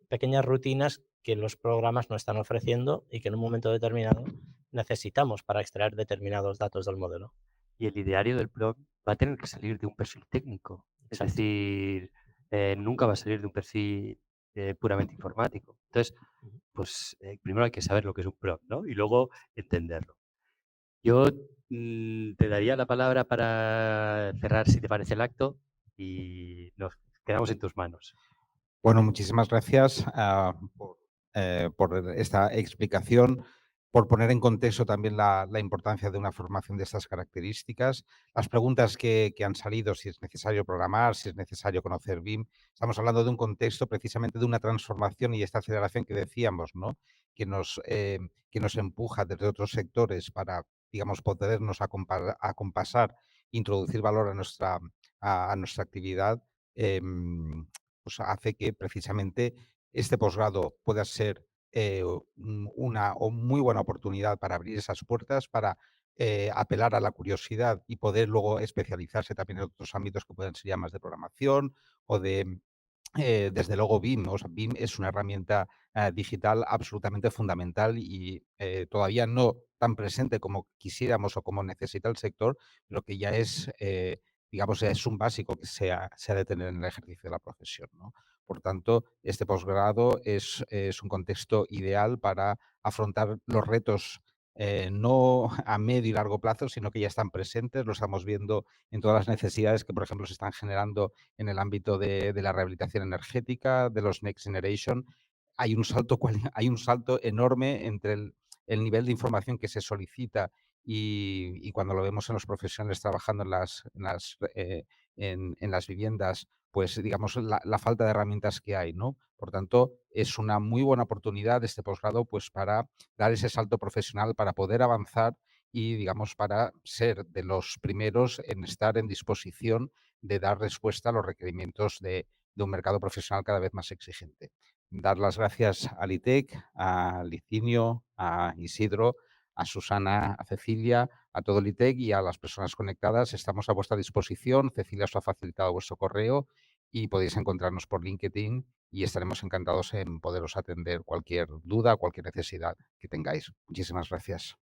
rutinas que los programas no están ofreciendo y que en un momento determinado necesitamos para extraer determinados datos del modelo. Y el ideario del blog va a tener que salir de un perfil técnico. Es Exacto. decir, nunca va a salir de un perfil puramente informático. Entonces, pues primero hay que saber lo que es un prompt, ¿no? Y luego entenderlo. Yo te daría la palabra para cerrar, si te parece, el acto y nos quedamos en tus manos. Bueno, muchísimas gracias por esta explicación, por poner en contexto también la importancia de una formación de estas características. Las preguntas que han salido, si es necesario programar, si es necesario conocer BIM. Estamos hablando de un contexto precisamente de una transformación y esta aceleración que decíamos, ¿no? Que nos empuja desde otros sectores para, digamos, podernos acompasar, introducir valor a nuestra actividad. Pues hace que precisamente este posgrado pueda ser una muy buena oportunidad para abrir esas puertas, para apelar a la curiosidad y poder luego especializarse también en otros ámbitos que pueden ser ya más de programación o de, desde luego BIM, ¿no? O sea, BIM es una herramienta digital absolutamente fundamental y todavía no tan presente como quisiéramos o como necesita el sector, pero que ya es, digamos, es un básico que se ha de tener en el ejercicio de la profesión, ¿no? Por tanto, este posgrado es un contexto ideal para afrontar los retos no a medio y largo plazo, sino que ya están presentes, lo estamos viendo en todas las necesidades que, por ejemplo, se están generando en el ámbito de la rehabilitación energética, de los Next Generation. Hay un salto enorme entre el nivel de información que se solicita y cuando lo vemos en los profesionales trabajando en las viviendas, pues digamos la falta de herramientas que hay, ¿no? Por tanto, es una muy buena oportunidad este posgrado pues para dar ese salto profesional, para poder avanzar y digamos para ser de los primeros en estar en disposición de dar respuesta a los requerimientos de un mercado profesional cada vez más exigente. Dar las gracias a LITEC, a Licinio, a Isidro, a Susana, a Cecilia, a todo el ITEC y a las personas conectadas. Estamos a vuestra disposición. Cecilia os ha facilitado vuestro correo y podéis encontrarnos por LinkedIn y estaremos encantados en poderos atender cualquier duda, cualquier necesidad que tengáis. Muchísimas gracias.